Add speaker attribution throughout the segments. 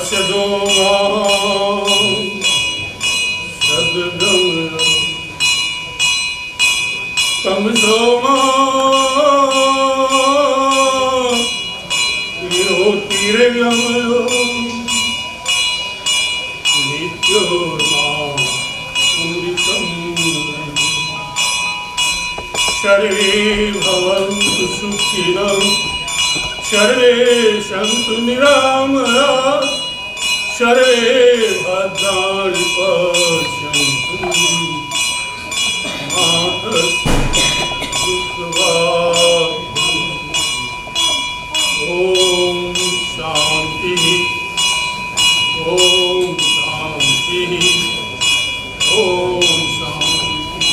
Speaker 1: बसदो मां सदगम तम सोमा ज्योतिर्गमयो नित्योर्मां अमृतं सर्वे भवन्तु सुखिनः सर्वे सन्तु निरामयाः सर्वे भद्राणि पश्यन्तु मा कश्चित् दुःखभाग् ओम शांति ओम शांति ओम शांति।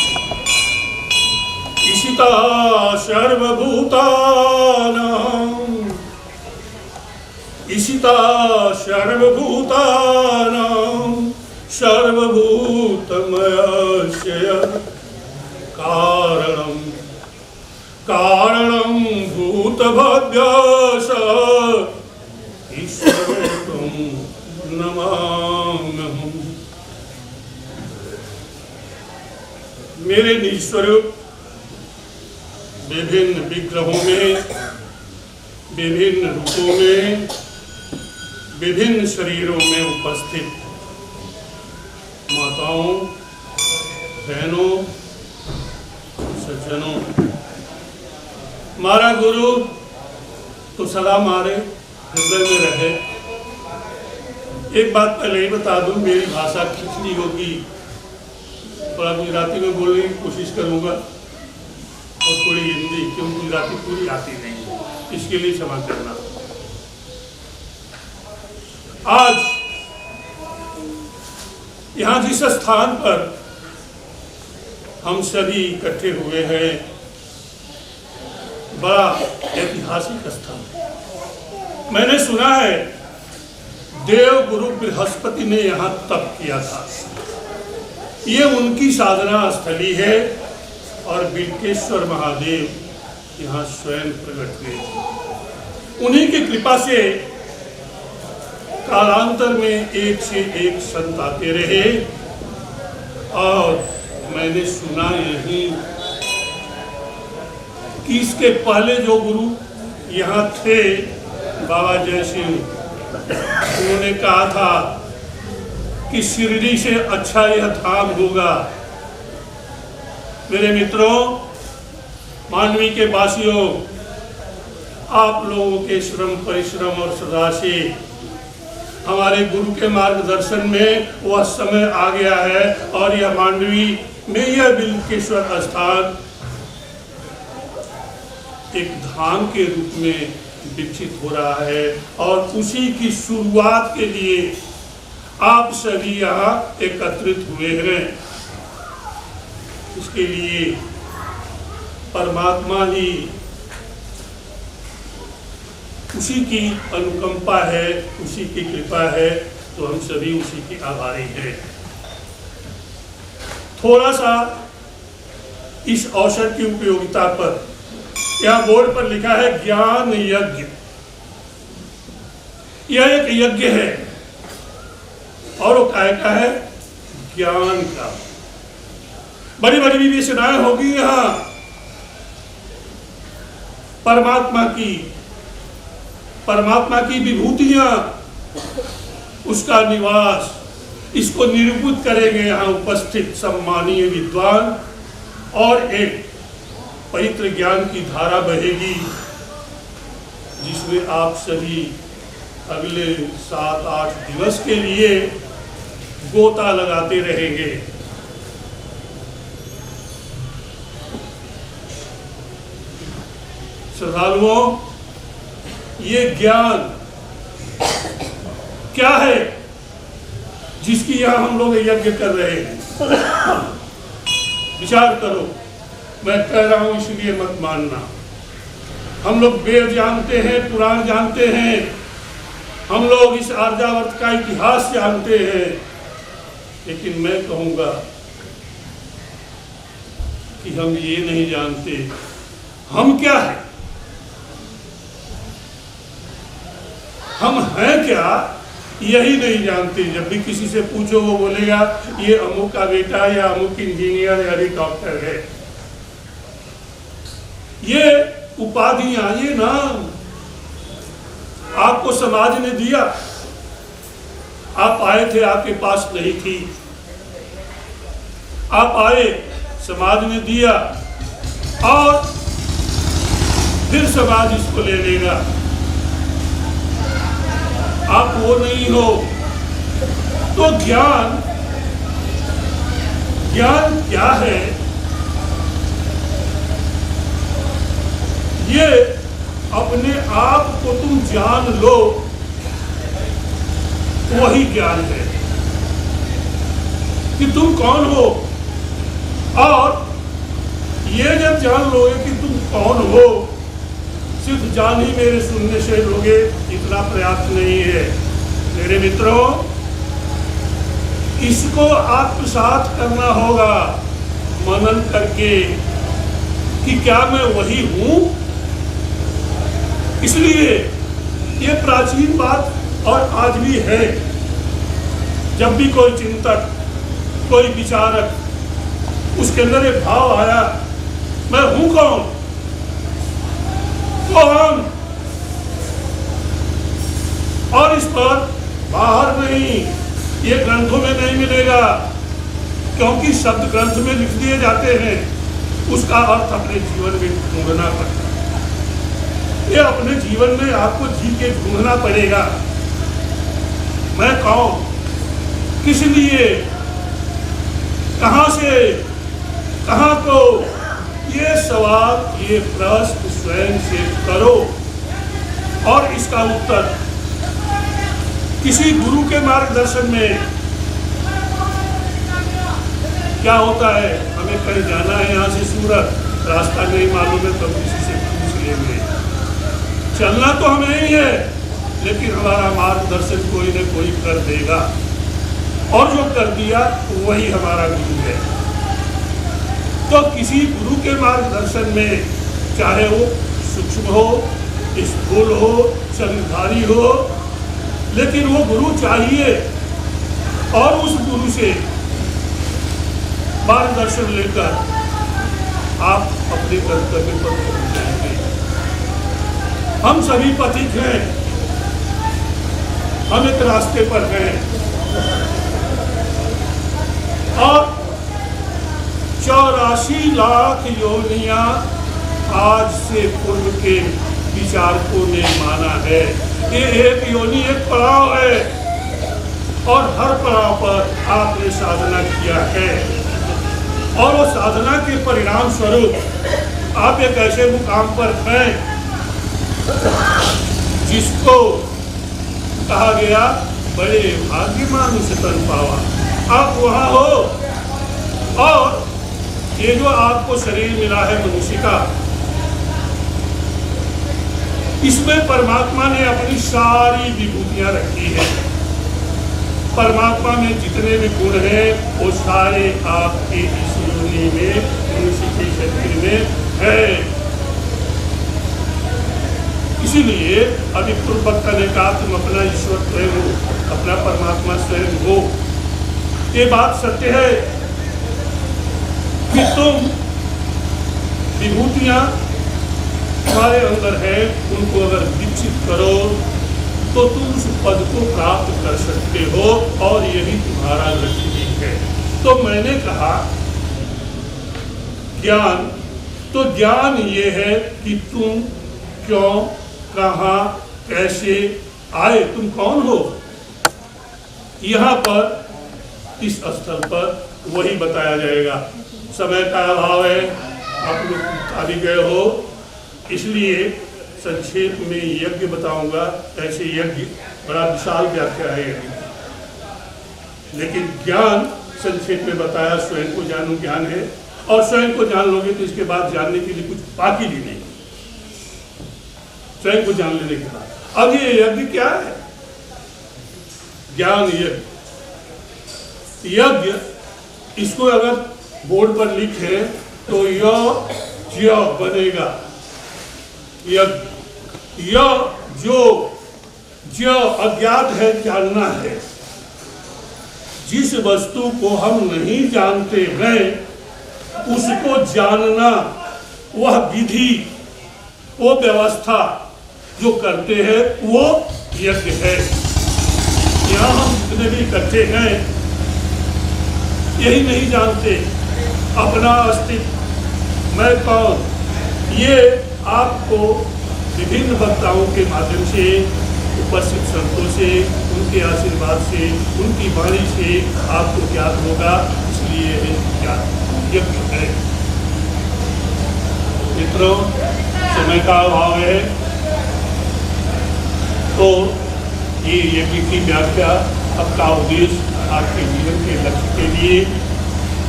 Speaker 1: ईशिता सर्वभूतानां सर्वभूतमयस्य कारणं भूतभव्यस ईश्वरं नमाम्यहम्। मेरे निज स्वरूप विभिन्न विग्रहों में, विभिन्न रूपों में, विभिन्न शरीरों में उपस्थित माताओं, बहनों, सज्जनों, हमारा गुरु तो सदा हमारे हृदय में रहे। एक बात पहले ही बता दूं, मेरी भाषा खिचड़ी होगी, थोड़ा गुजराती में बोलने की कोशिश करूंगा और थोड़ी हिंदी, क्योंकि गुजराती पूरी आती नहीं, इसके लिए क्षमा करना। आज यहाँ जिस स्थान पर हम सभी इकट्ठे हुए हैं, बड़ा ऐतिहासिक स्थान है। मैंने सुना है देव गुरु बृहस्पति ने यहाँ तप किया था। ये उनकी साधना स्थली है और बिल्केश्वर महादेव यहाँ स्वयं प्रकट हुए। उन्हीं की कृपा से कालांतर में एक से एक संत आते रहे और मैंने सुना यही कि इसके पहले जो गुरु यहाँ थे, बाबा जय सिंह, उन्होंने कहा था कि शिरडी से अच्छा यह धाम होगा। मेरे मित्रों, मानवी के वासियों, आप लोगों के श्रम परिश्रम और सदा से हमारे गुरु के मार्गदर्शन में वह समय आ गया है और यह मांडवी में यह बिल्केश्वर स्थान एक धाम के रूप में विकसित हो रहा है और उसी की शुरुआत के लिए आप सभी यहाँ एकत्रित हुए हैं। इसके लिए परमात्मा ही, उसी की अनुकंपा है, उसी की कृपा है, तो हम सभी उसी के आभारी हैं। थोड़ा सा इस अवसर की उपयोगिता पर, यहाँ बोर्ड पर लिखा है ज्ञान यज्ञ। यह एक यज्ञ है और वो काय का है? ज्ञान का। बड़ी बड़ी विवेचनाएं होगी यहाँ परमात्मा की विभूतियां, उसका निवास, इसको निरूपित करेंगे यहाँ उपस्थित सम्मानीय विद्वान और एक पवित्र ज्ञान की धारा बहेगी जिसमें आप सभी अगले 7-8 दिवस के लिए गोता लगाते रहेंगे। श्रद्धालुओं, ये ज्ञान क्या है जिसकी यहाँ हम लोग यज्ञ कर रहे हैं? विचार करो। मैं कह रहा हूं इसलिए मत मानना। हम लोग वेद जानते हैं, पुराण जानते हैं, हम लोग इस आर्यावर्त का इतिहास जानते हैं, लेकिन मैं कहूंगा कि हम ये नहीं जानते हम क्या है, हम हैं क्या, यही नहीं जानते। जब भी किसी से पूछो वो बोलेगा ये अमुक का बेटा या अमुक इंजीनियर या डॉक्टर है। ये उपाधियां, ये नाम आपको समाज ने दिया। आप आए थे, आपके पास नहीं थी, आप आए, समाज ने दिया और फिर समाज इसको ले लेगा। आप वो नहीं हो। तो ज्ञान क्या है? ये अपने आप को तुम जान लो, वही ज्ञान है कि तुम कौन हो। और ये जब जान लोगे कि तुम कौन हो, सिर्फ जान ही मेरे सुनने से लोगे इतना पर्याप्त नहीं है मेरे मित्रों। इसको आत्मसात करना होगा मनन करके कि क्या मैं वही हूं। इसलिए ये प्राचीन बात और आज भी है। जब भी कोई चिंतक, कोई विचारक, उसके अंदर एक भाव आया, मैं हूं कौन, और इस पर बाहर नहीं, ये ग्रंथों में नहीं मिलेगा, क्योंकि शब्द ग्रंथ में लिख दिए जाते हैं। उसका अर्थ अपने जीवन में ढूंढना पड़ता है। ये अपने जीवन में आपको जी के ढूंढना पड़ेगा। मैं कौन, किस लिए, कहां से, कहां को, ये सवाल, ये प्रश्न स्वयं से करो और इसका उत्तर किसी गुरु के मार्गदर्शन में। क्या होता है, हमें कहीं जाना है, यहाँ से सूरत, रास्ता नहीं मालूम है तो किसी से पूछ लेंगे। चलना तो हमें ही है, लेकिन हमारा मार्गदर्शन कोई न कोई कर देगा, और जो कर दिया वही हमारा गुरु है। तो किसी गुरु के मार्गदर्शन में, चाहे वो सूक्ष्म हो, स्थूल हो, शरीरधारी हो, लेकिन वो गुरु चाहिए। और उस गुरु से मार्गदर्शन लेकर आप अपने कर्तव्य पर पहुंच जाएंगे। हम सभी पथिक हैं, हम एक रास्ते पर हैं, और 84 लाख योनियां आज से पूर्व के विचारकों ने माना है। ये एक योनि, एक पड़ाव है, और हर पड़ाव पर आपने साधना किया है, और वो साधना के परिणाम स्वरूप आप एक ऐसे मुकाम पर हैं जिसको कहा गया बड़े भाग्यमान से तन पावा। आप वहां हो, और ये जो आपको शरीर मिला है मनुष्य का, इसमें परमात्मा ने अपनी सारी विभूतियां रखी है। परमात्मा में जितने भी गुण हैं वो सारे आपके इस योनि में, मनुष्य के शरीर में है। इसीलिए अभी पूर्व वक्ता ने कहा तुम अपना ईश्वर स्वयं हो, अपना परमात्मा स्वयं हो। ये बात सत्य है कि तुम विभूतियां तुम्हारे अंदर है, उनको अगर विकसित करो तो तुम उस पद को प्राप्त कर सकते हो, और यही तुम्हारा लक्ष्य भी है। तो मैंने कहा ज्ञान, तो ज्ञान ये है कि तुम क्यों, कहां, कैसे आए, तुम कौन हो। यहाँ पर इस स्थल पर वही बताया जाएगा। समय का अभाव है, आप लोग आ भी गए हो, इसलिए संक्षेप में यज्ञ बताऊंगा। ऐसे यज्ञ बड़ा विशाल व्याख्या है यज्ञ, लेकिन ज्ञान संक्षेप में बताया। स्वयं को जानो ज्ञान है, और स्वयं को जान लोगे तो इसके बाद जानने के लिए कुछ बाकी भी नहीं, स्वयं को जान लेने के बाद। अब ये यज्ञ क्या है? ज्ञान यज्ञ। यज्ञ, इसको अगर बोर्ड पर लिखे तो य बनेगा। यज्ञ, य जो जो अज्ञात है जानना है। जिस वस्तु को हम नहीं जानते हैं उसको जानना, वह विधि, वो व्यवस्था जो करते हैं वो यज्ञ है। यहाँ हम जितने भी इकट्ठे हैं यही नहीं जानते अपना अस्तित्व, मैं कौन। ये आपको विभिन्न वक्ताओं के माध्यम से, उपस्थित संतों से, उनके आशीर्वाद से, उनकी वाणी से आपको ज्ञात होगा, इसलिए ज्ञात यज्ञ है। मित्रों, समय का अभाव है तो ये यज्ञ की व्याख्या, आपका उद्देश्य, आपके जीवन के लक्ष्य के लिए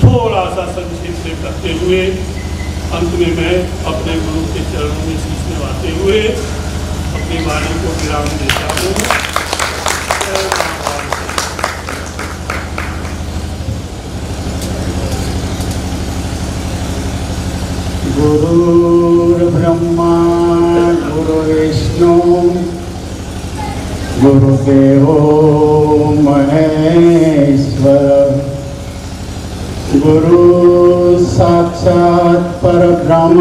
Speaker 1: थोड़ा सा संक्षेप से करते हुए अंत में मैं अपने गुरु के चरणों में शीश नवाते हुए अपनी वाणी को विराम देता हूँ।
Speaker 2: गुरुर्ब्रह्मा गुरुर्विष्णु गुरुदेवो महेश्वर, गुरु साक्षात् परब्रह्म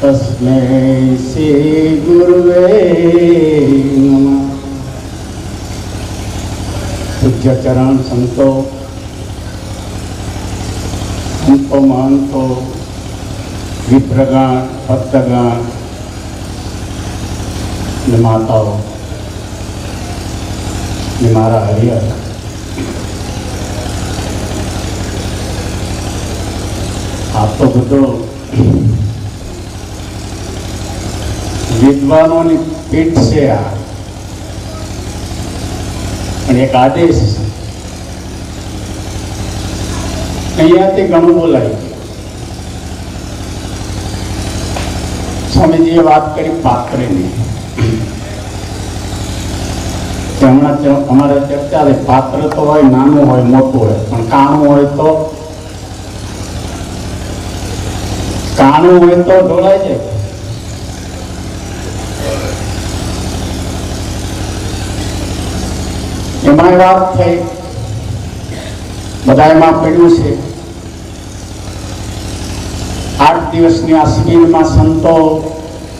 Speaker 2: तस्मै श्री गुरुवे नमः। पूज्य चरण संतों, संतो महंतो, विप्रगण, भक्तगण, माताओं, मारा हरिहर, आप तो બધો વિદ્વાનોની પીઠ છે આ, પણ એક આદેશ છે અહીંયાથી ઘણું બોલાય। સ્વામીજીએ વાત કરી પાત્રની, અમારે ચર્ચા છે પાત્ર તો હોય, નાનું હોય મોટું હોય, પણ કાણું હોય તો ઢોળાય જાય। એમાં વાત થઈ, બધામાં પડ્યું છે 8 દિવસની આ શિબિરમાં સંતો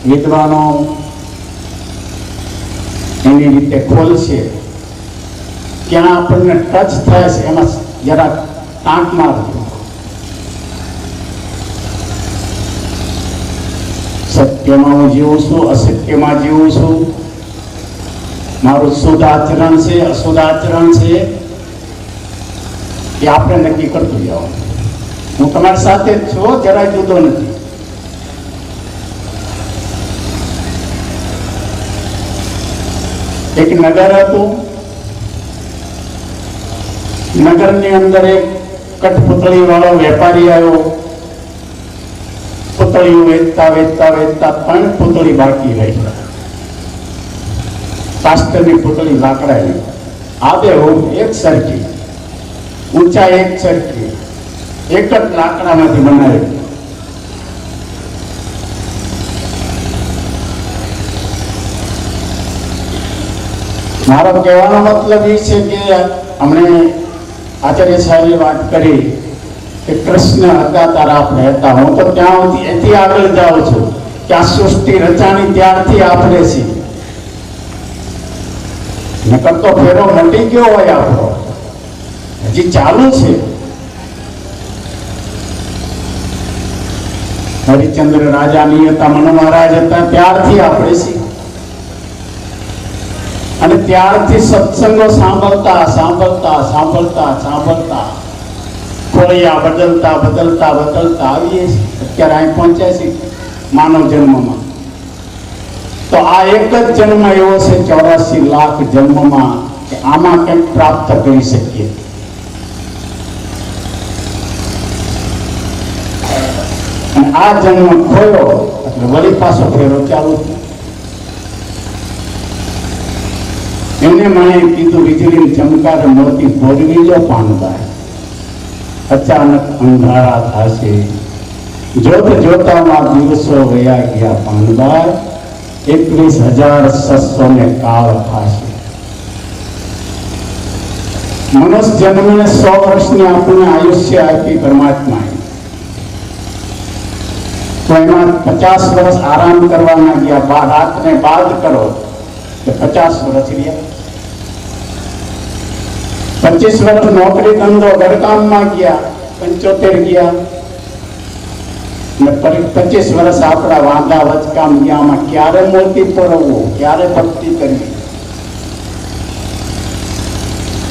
Speaker 2: વિદ્વાનો એની રીતે ખોલશે, ક્યાં આપણને ટચ થાય છે એમાં જરા ટાંક મારજો। સત્યમાં હું જીવું છું, અસત્યમાં જીવું છું, મારું શુદ્ધ આચરણ છે, અશુદ્ધ આચરણ છે, એ આપણે નક્કી કરતું જાઓ। હું તમારી સાથે જ છું, જરાય જુદો નથી। એક નગર હતું, નગરની અંદર એક કઠપુતળી વાળો વેપારી આવ્યો। પુતળીઓ વેચતા વેચતા વેચતા 3 પુતળી બાકી રહી। કાસ્ટની પુતળી લાકડાની, આબેહૂબ એક સરખી, ઊંચા એક સરખી, એક જ લાકડામાંથી બનાવેલી। મારો કહેવાનો મતલબ એ છે કે हमने आचार्य साहेबे बात करी कि कृष्ण હતા તારા આપણે હતા। હું તો ત્યાં એથી આગળ જાઉં છું કે આ સૃષ્ટિ રચાણી ત્યારથી આપણે છીએ, નકર તો ફેરો મટી ગયો હોય, આપણો હજી ચાલુ છે। હરિચંદ્ર રાજાની હતા, મનુ મહારાજ હતા, ત્યારથી આપણે છીએ। અને ત્યારથી સત્સંગો સાંભળતા સાંભળતા સાંભળતા સાંભળતા ખોળિયા બદલતા બદલતા બદલતા આવીએ છીએ। અત્યારે અહીં પહોંચ્યા છીએ માનવ જન્મમાં। તો આ એક જ જન્મ એવો છે 84 લાખ જન્મમાં કે આમાં કંઈક પ્રાપ્ત કરી શકીએ। અને આ જન્મ ખોયો એટલે વળી પાછો ફેરો ચાલુ। એને મને કીધું વીજળી ચમકાર મોતી ભોગવી લો પાનબાઈ, અચાનક અંધારા થશે, જોત જોતામાં દિવસો વયા ગયા પાનબાઈ, 21,600 કાળ થશે. મનુષ્ય જન્મને 100 વર્ષની આપણને આયુષ્ય આપી પરમાત્માએ, તો એમાં 50 વર્ષ આરામ કરવાના ગયા. રાતને બાદ કરો તો 50 વર્ષ રહ્યા. 25 વર્ષ નોકરી ધંધો ઘરકામમાં ગયા, 75 ગયા. ને 25 વર્ષ આપણા વાંધા વચકામ ગયા. આમાં ક્યારે મૂર્તિ પરવવું, ક્યારે ભક્તિ કરવી?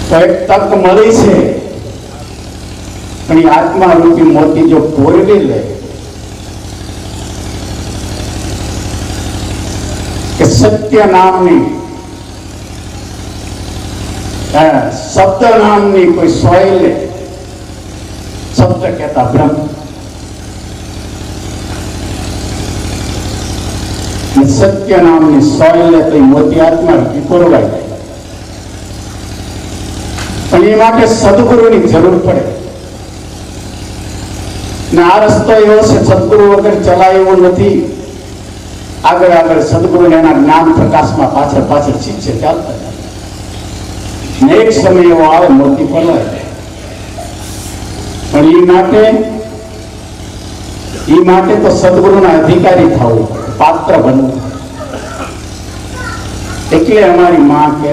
Speaker 2: તો એક તક મળી છે, પણ એ આત્મા રૂપી મોતી જો પોરવી લે કે સત્ય નામની શબ્દ નામની કોઈ સોય લે, શબ્દ કહેતા બ્રહ્મ, સત્ય નામની સોય લે તો મોતી આત્મા વિપુરવાઈ જાય. પણ એ માટે સદગુરુની જરૂર પડે. ને આ રસ્તો એવો છે, સદગુરુ વગર ચલાય એવો નથી. આગળ આગળ સદગુરુ એના જ્ઞાન પ્રકાશમાં પાછળ પાછળ શીખશે ચાલતા. ને એક સમય એવો આવે મોતી પડવાય. પણ એ માટે તો સદગુરુના અધિકારી થવું, પાત્ર બનવું. એટલે અમારી માં કે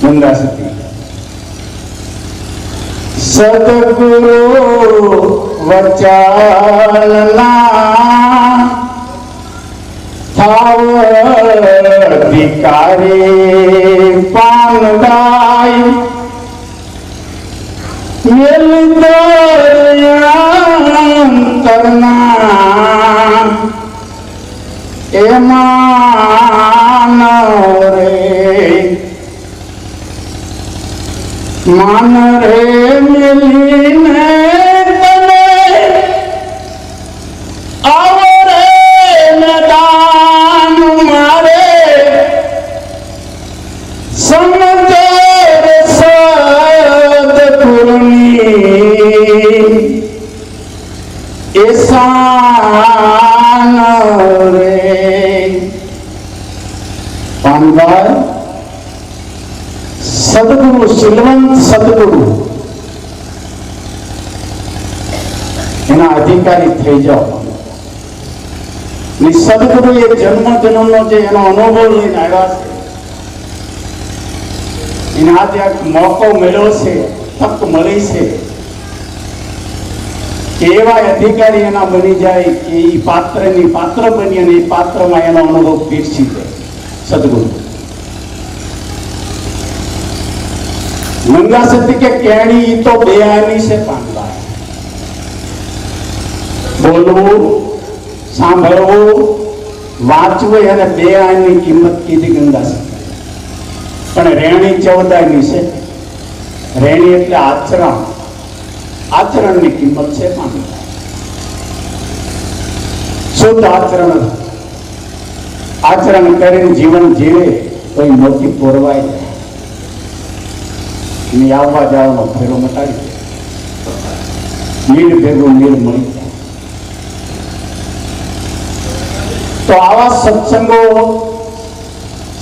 Speaker 2: ગંગા સતી, સદગુરુ વચનના થાવ અધિકારી પાનદાય અંતરના એમાં રે માન રે મિલીને તને આવો રે મેદાન મારે સમજે રે સદગુરુની એસાન રે પાનભાઈ. સદગુરુ, શીલવંત સદગુરુ એના અધિકારી થઈ જાઓ. સદગુરુ એ જન્મ જન્મનો જે એનો અનુભવ લઈને આવ્યા છે, એને આજે એક મોકો મળ્યો છે, તક મળી છે કે એવા અધિકારી એના બની જાય કે એ પાત્રની પાત્ર બની અને એ પાત્રમાં એનો અનુભવ પીરસી જાય. સદગુરુ ગંગા સતી કે કેણી તો બે આની છે પાંડવા. બોલવું, સાંભળવું, વાંચવું અને બે આની કિંમત કીધી ગંગા સતી. પણ રેણી 14 છે. રેણી એટલે આચરણ, આચરણની કિંમત છે પાંડવા. શુદ્ધ આચરણ, આચરણ કરીને જીવન જીવે તો એ મોતી પોરવાય જાય. આવવા જવાનો ફેરો મટાડી નીર ભેગું નીર મળી જાય. તો આવા સત્સંગો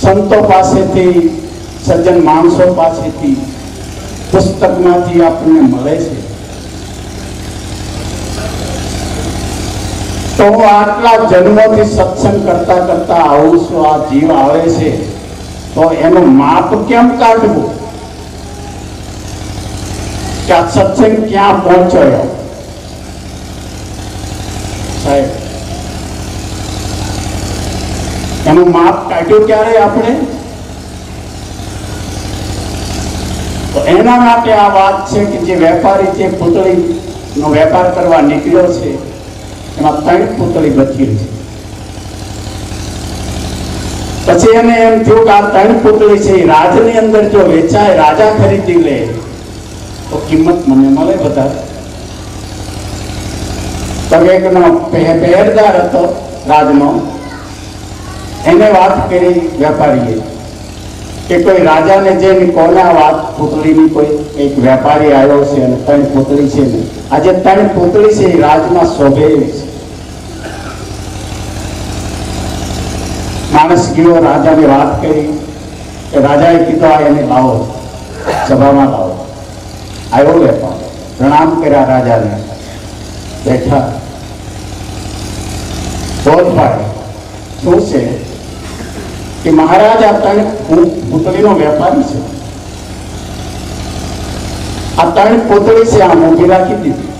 Speaker 2: સંતો પાસેથી, સજ્જન માણસો પાસેથી, પુસ્તકમાંથી આપણને મળે છે. તો હું આટલા જન્મોથી સત્સંગ કરતા કરતા આવું છું. આ જીવ આવે છે તો એનું માપ કેમ કાઢવું કે આ સત્સંગ ક્યાં પહોંચ્યો? સાહેબ, એનું માપ કાઢ્યું ક્યારે આપણે? તો એના માટે આ વાત છે કે જે વેપારી જે પૂતળીનો વેપાર કરવા નીકળ્યો છે એમાં 3 પૂતળી બચી છે. પછી એને એમ થયું કે આ 3 પૂતળી છે એ રાજની અંદર જો વેચાય, રાજા ખરીદી લે તો કિંમત મને મળે વધારે. તો એકનો પહેરેદાર હતો રાજનો, એને વાત કરી વેપારીએ કે કોઈ રાજાને જેની કોને આ વાત પૂતળીની કોઈ એક વેપારી આવ્યો છે અને 3 પૂતળી છે ને આજે 3 પૂતળી છે એ રાજમાં શોભે છે. માણસ ગયો, રાજાને વાત કરી કે રાજાએ કીધું આ એને લાવો, સભામાં લાવો. આવ્યો વેપારી, પ્રણામ કર્યા રાજાને, બેઠા, બોધ પાડે. શું છે કે મહારાજ આ ત્રણ પુતળીનો વેપારી છે, આ ત્રણ પુતળી છે, આમ ઊભી રાખી દીધી,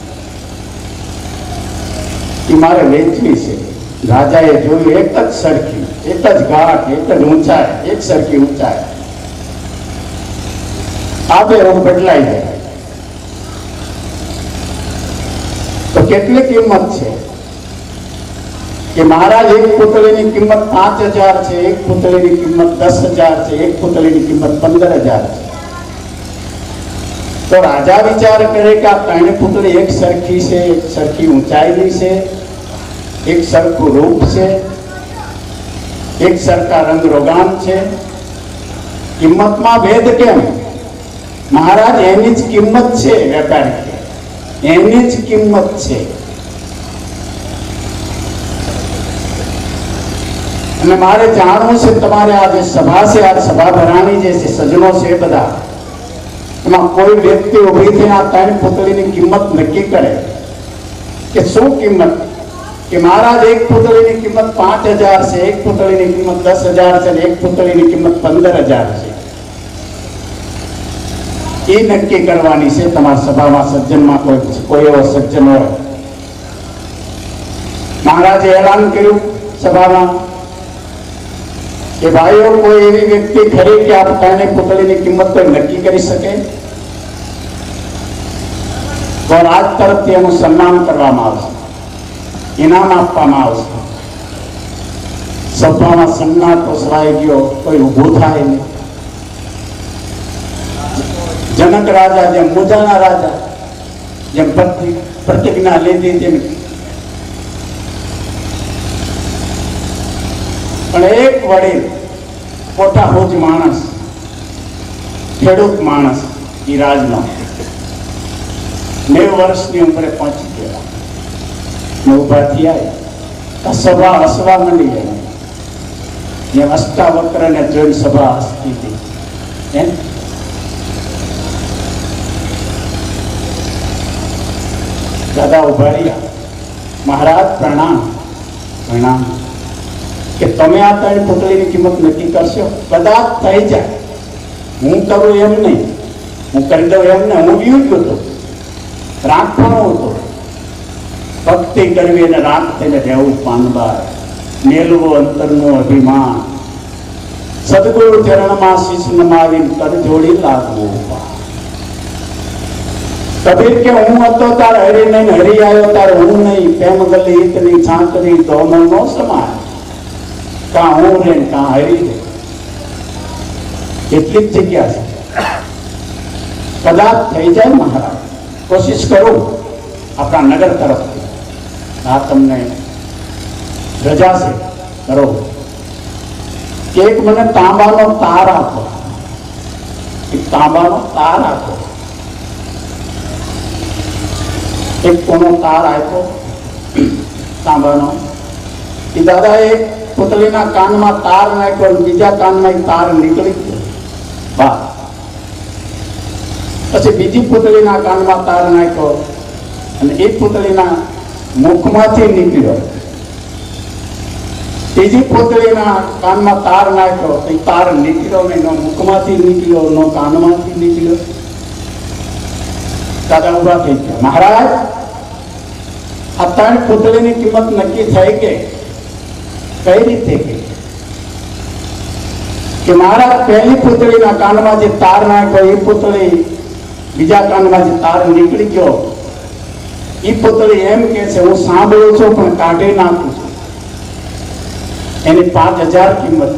Speaker 2: એ મારે વેચવી છે. રાજાએ જોયું, એક જ સરખી, એક જ ઘાટ, એક જ ઊંચાઈ, એક સરખી ઊંચાઈ. આ બે રૂપ બદલાઈ જાય તો કેટલી કિંમત છે કે મહારાજ એક પુતળીની કિંમત 5,000 છે, એક પુતળીની કિંમત 10,000 છે, એક પુતળીની કિંમત 15,000 છે. તો રાજા વિચાર કરે કે આ ત્રણ પુતળી એક સરખી છે, એક સરખી ઊંચાઈની છે, એક સરખું રૂપ છે, એક સરખા રંગ રોગાન છે, કિંમતમાં ભેદ કેમ? મહારાજ એની જ કિંમત છે, વેપારી એની જ કિંમત છે. અને મારે જાણવું છે તમારે આ જે સભા છે, આ સભા ભરાણી જે છે, સજ્જનો છે બધા, એમાં કોઈ વ્યક્તિ ઉભી થઈને આ ત્રણ પુતળીની કિંમત નક્કી કરે કે શું કિંમત? કે મહારાજ એક પુતળીની કિંમત 5,000 છે, એક પુતળીની કિંમત 10,000 છે, એક પુતળીની કિંમત 15,000 છે. એ નક્કી કરવાની છે તમારા સભામાં, સજ્જનમાં કોઈ એવો સજ્જન હોય. મહારાજે એલાન કર્યું સભામાં કે ભાઈઓ, કોઈ એવી વ્યક્તિ ખરી કે આ ત્રણેય પુતળીની કિંમત કોઈ નક્કી કરી શકે? તો રાજ તરફથી એનું સન્માન કરવામાં આવશે, ઇનામ આપવામાં આવશે. સભામાં સન્નાટો છવાઈ ગયો, કોઈ ઊભું થાય નહીં. જનક રાજા જેમ મુજાના રાજા જેમ પ્રતિજ્ઞા લીધી તેમ, પણ એક વડીલ કોઠાભોજ માણસ, ખેડૂત માણસ, એ રાજનો 90 વર્ષની ઉંમરે પહોંચી ગયા ને ઉભા થયા. સભા હસવા માંડી જાય, જેમ અષ્ટાવક્રને જોઈને સભા હસતી હતી. દાદા ઉભા રહ્યા, મહારાજ પ્રણામ. પ્રણામ કે તમે આ ત્રણ પુતળીની કિંમત નક્કી કરશો? કદાચ થઈ જાય, હું કરું એમ નહીં, હું કરી દઉં એમ નહીં. હું વ્યૂ ગયો હતો, રાખવાનો હતો, ભક્તિ કરવી અને રાખ થઈને રહેવું પાનબાર, મેલવું અંતરનું અભિમાન, સદગુરુ ચરણમાં શીશ નમાવી કર જોડી લાગવું. કબીર કે હું હતો તાર હરી નહીં, હરી આવ્યો તાર હું નહીં, પ્રેમ ગલી ઈતની છાંકરી દોનો નો સમાય, કાં હું રે કાં હરી રે. એટલી જ જગ્યા છે. કદાચ થઈ જાય મહારાજ, કોશિશ કરું આપણા નગર તરફથી, આ તમને રજા છે, કરો કે એક મને તાંબાનો તાર આપો, એક તાંબાનો તાર આપો. એક કોનો તાર આપ્યો તાંબાનો. એ દાદા એક પુતળીના કાનમાં તાર નાખ્યો, બીજા કાનમાં એક તાર નીકળી ગયો બહાર. પછી બીજી પુતળીના કાનમાં તાર નાખ્યો અને એક પુતળીના મુખમાંથી નીકળ્યો. ત્રીજી પુતળીના કાનમાં તાર નાખ્યો, એ તાર નીકળ્યો નહીં, નો મુખમાંથી નીકળ્યો, નો કાનમાંથી નીકળ્યો. દાદા ઉભા થઈ ગયા, મહારાજ આ ત્રણ પુતળીની કિંમત નક્કી થઈ ગઈ. કઈ રીતે ગઈ? કે મહારાજ પહેલી પુતળીના કાનમાં જે તાર નાખ્યો, એ પુતળી બીજા કાનમાં જે તાર નીકળી ગયો, એ પુતળી એમ કે છે હું સાંભળું છું પણ કાઢી નાખું છું. એની 5,000 કિંમત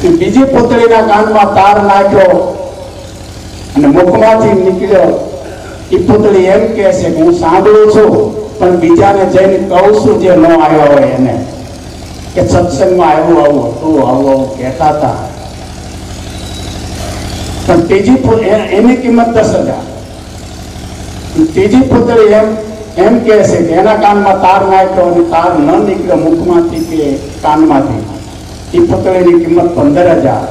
Speaker 2: છે. બીજી પુતળીના કાનમાં તાર નાખ્યો અને મુખમાંથી નીકળ્યો, એ પુતળી એમ કહે છે કે હું સાંભળું છું પણ બીજાને જઈને કહું છું જે ન આવ્યા હોય એને, કે સત્સંગમાં આવું આવું હતું, આવું આવું કહેતા હતા. પણ ત્રીજી એની કિંમત 10,000. ત્રીજી પુતળી એમ કહે છે કે એના કાનમાં તાર નાખ્યો અને તાર ન નીકળ્યો મુખમાંથી, કે કાનમાંથી. એ પુતળીની કિંમત 15,000.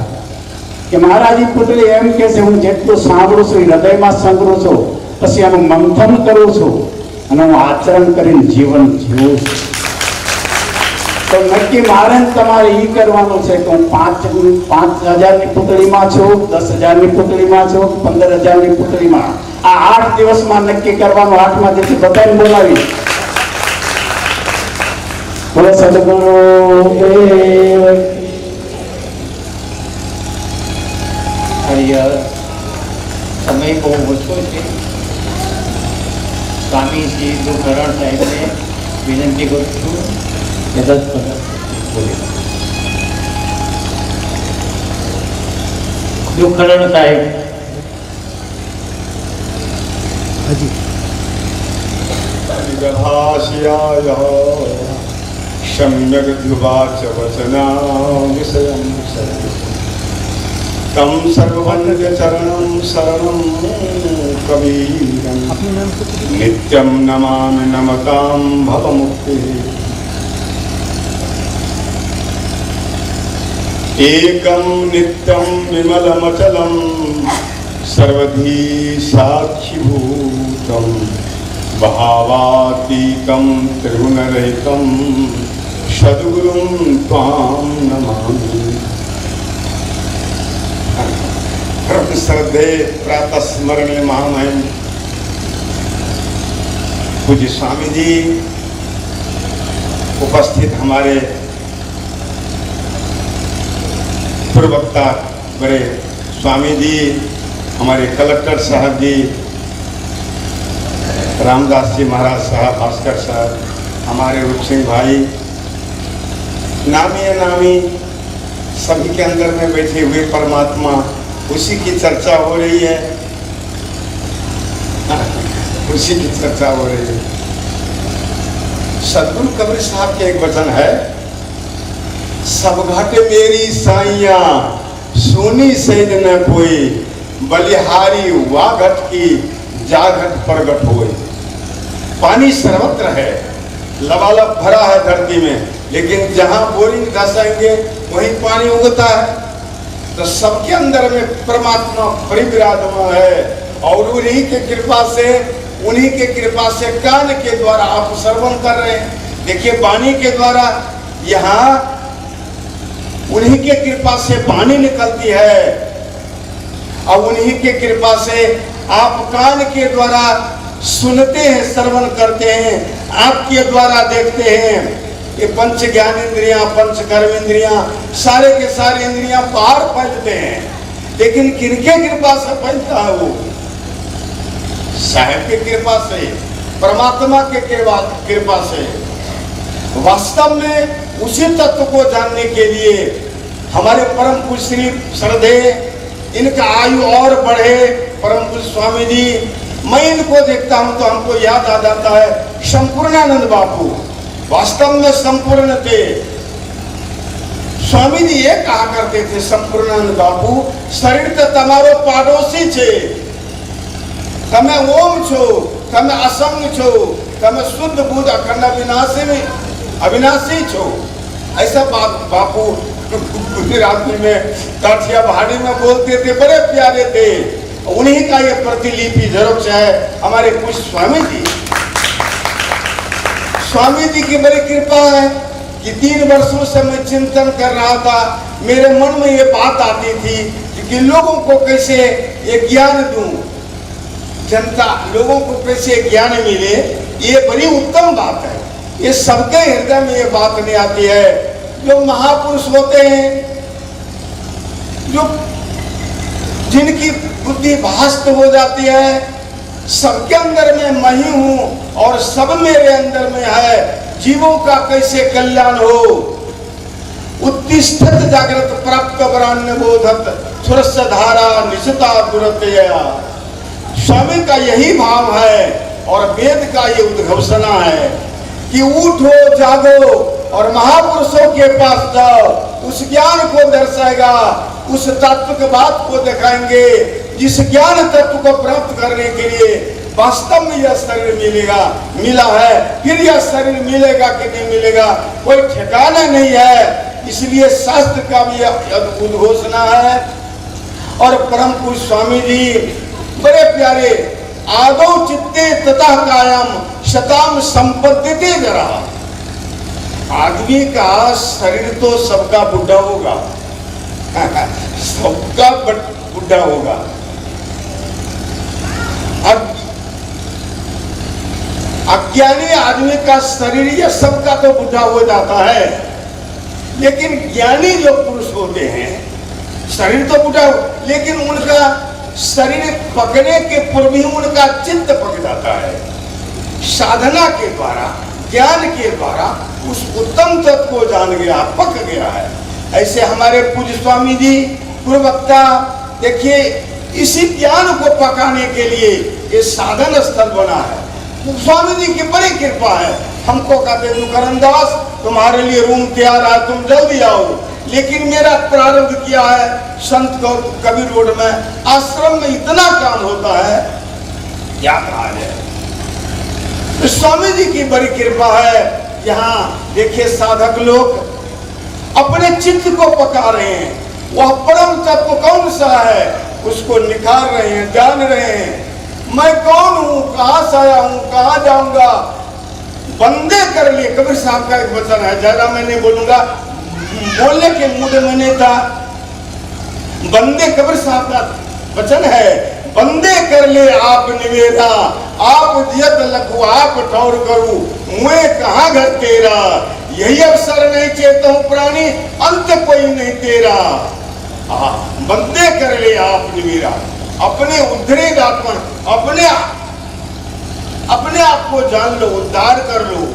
Speaker 2: કે મહારાજ એ પુતળી એમ કે છે હું જેટલું સાંભળું છું એ હૃદયમાં સંગ્રહું છું, પછી એનું મંથન કરું છું અને હું આચરણ કરીને જીવન જીવું છું. તો નક્કી મારે તમારે એ કરવાનું છે કે હું 5,000ની પુતળીમાં છું, 10,000ની પુતળીમાં છું, 15,000ની પુતળીમાં. આ 8 દિવસમાં નક્કી કરવાનું. 8મા દિવસે બધાને બોલાવી બોલો સદગુરુ દેવ.
Speaker 3: સમય બહુ ઓછો છે. સ્વામી શ્રી દુખરણ સાહેબને વિનંતી કરું છું કે 10 પંદર બોલે. દુખરણ સાહેબ.
Speaker 4: गभाष्याय सम्यग्द्युवाच वचना विषयं तं सर्ववन्द्यचरणं शरणं कबीरं नित्यं नमामि नमतां भवमुक्तिः. एकं नित्यं विमलमचलं सर्वधी साक्षिभूतं भावातीतं त्रिगुणरहितं सद्गुरुं त्वां नमामि. परम श्रद्धे प्रातः स्मरणीय महामहिम पूज्य स्वामी जी, उपस्थित हमारे पूर्ववक्ता बड़े स्वामी जी, हमारे कलेक्टर साहब जी, रामदास जी महाराज साहब, भास्कर साहब, हमारे रूप सिंह भाई, नामी अनामी सभी के अंदर में बैठे हुए परमात्मा, उसी की चर्चा हो रही है. उसी की चर्चा हो रही है. सदगुरु कबीर साहब के एक वचन है, सब घट मेरी साइया सोनी सैद न कोई, बलिहारी वा घट की जा घट प्रगट होए. पानी सर्वत्र है, लबालब भरा है धरती में, लेकिन जहां बोरिंग धसाएंगे वहीं पानी उगता है. तो सबके अंदर में परमात्मा परिविराजमान है और उन्हीं के कृपा से कान के द्वारा आप श्रवण कर रहे हैं. देखिए वाणी के द्वारा यहाँ उन्हीं के कृपा से वाणी निकलती है और उन्हीं के कृपा से आप कान के द्वारा सुनते हैं, श्रवण करते हैं, आपके द्वारा देखते हैं. ये पंच ज्ञान इंद्रियां, पंच कर्म इंद्रियां, सारे के सारे इंद्रियां बाहर फैलते हैं, लेकिन किनके कृपा से फैलता है? वो साहेब की कृपा से, परमात्मा के कृपा से. वास्तव में उसी तत्व को जानने के लिए हमारे परम पूज्य श्री श्रद्धे, इनका आयु और बढ़े, परम पूज्य स्वामी जी, मैं इनको देखता हूं तो हमको याद आ जाता है संपूर्णानंद बापू. वास्तव में संपूर्ण थे. स्वामी जी ये कहा करते थे, संपूर्णानंद बापू, शरीर तो तमारो पाड़ोसी छे, तमे ओम छो, तमे असंग छो, तमे शुद्ध बुद्ध अखंड अविनाशी छो. ऐसा बापू गुजराती में काठिया पहाड़ी में बोलते थे, बड़े प्यारे थे. उन्हीं का ये प्रतिलिपि जेरोक्स है हमारे पूज्य स्वामी जी. स्वामी जी की बड़ी कृपा है कि 3 वर्षों से मैं चिंतन कर रहा था. मेरे मन में ये बात आती थी कि लोगों को कैसे ये ज्ञान दूं, जनता लोगों को कैसे ज्ञान मिले. ये बड़ी उत्तम बात है. ये सबके हृदय में ये बात नहीं आती है. जो महापुरुष होते हैं, जो जिनकी बुद्धि भास्त हो जाती है, सबके अंदर में मैं ही हूं और सब मेरे अंदर में है, जीवों का कैसे कल्याण हो. उत्तिष्ठत जागृत प्राप्त वरान्य बोधत सुरस्य धारा निशिता दुरतया. स्वामी का यही भाव है और वेद का ये उद्घोषणा है कि उठो जागो और महापुरुषों के पास जाओ. उस ज्ञान को दर्शाएगा, उस तत्व की बात को दिखाएंगे जिस ज्ञान तत्व को प्राप्त करने के लिए वास्तव में यह शरीर मिला है, फिर यह शरीर मिलेगा कि नहीं मिलेगा कोई ठिकाना नहीं है। इसलिए शास्त्र का भी अद्भुत घोषणा है। और परम पूज्य स्वामी जी बड़े प्यारे, आदौ चित्ते ततः कायम शताम संपद्यते जरा। आदमी का शरीर तो सबका बुढ़ा होगा सबका बुढ़ा होगा। अज्ञानी आदमी का शरीर यह सबका तो बुढ़ा हो जाता है, लेकिन ज्ञानी जो पुरुष होते हैं शरीर तो बुढ़ा हो, लेकिन उनका शरीर पकने के पूर्व ही उनका चित्त पक जाता है। साधना के द्वारा, ज्ञान के द्वारा उस उत्तम तत्व को जान गया, पक गया है। ऐसे हमारे पूज्य स्वामी जी पूर्ववक्ता, देखिए इसी ज्ञान को पकाने के लिए ये साधन स्थल बना है। स्वामी जी की बड़ी कृपा है। हमको कहते मुकरंदास तुम्हारे लिए रूम तैयार है, तुम जल्दी आओ। लेकिन मेरा प्रारंभ किया है संत कबीर रोड में, आश्रम में इतना काम होता है क्या कहा जाए। तो स्वामी जी की बड़ी कृपा है। यहाँ देखिए साधक लोग अपने चित्त को पका रहे हैं। वह परम तत्व कौन सा है उसको निखार रहे हैं, जान रहे हैं। मैं कौन हूँ, कहाँ से आया हूँ, कहाँ जाऊंगा। बंदे कर लिए, कबीर साहब का एक वचन है, ज्यादा मैं नहीं बोलूंगा, बोलने के मूड में नहीं था। बंदे, कबीर साहब का वचन है, बंदे कर ले आप निवेदा, आप दियत लखो आप ठौर करूं, मुए कहाँ घर तेरा। यही अवसर नहीं चेता हूँ प्राणी, अंत कोई नहीं तेरा। बंदे कर ले आप निवेदा, अपने उद्धरेगा, अपने आप को जान लो, उद्धार कर लो,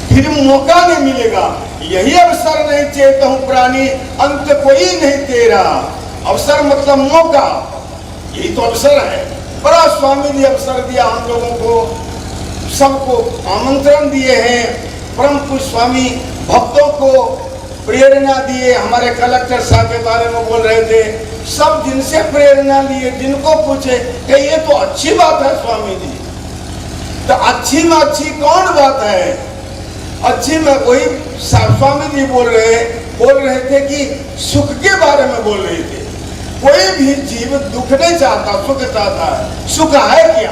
Speaker 4: फिर मौका नहीं मिलेगा। यही अवसर नहीं चेता हूँ प्राणी, अंत कोई नहीं तेरा। अवसर मतलब मौका, यही तो अवसर है। बड़ा स्वामी जी अवसर दिया हम लोगों को, सबको आमंत्रण दिए हैं। परम पूज्य स्वामी भक्तों को प्रेरणा दिए। हमारे कलेक्टर साहब के बारे में बोल रहे थे, सब जिनसे प्रेरणा लिए, जिनको पूछे कि ये तो अच्छी बात है स्वामी जी, तो अच्छी में अच्छी कौन बात है। अच्छी में वही स्वामी जी बोल रहे थे कि सुख के बारे में बोल रहे थे। कोई भी जीव दुख नहीं चाहता, सुख चाहता है। सुख है क्या?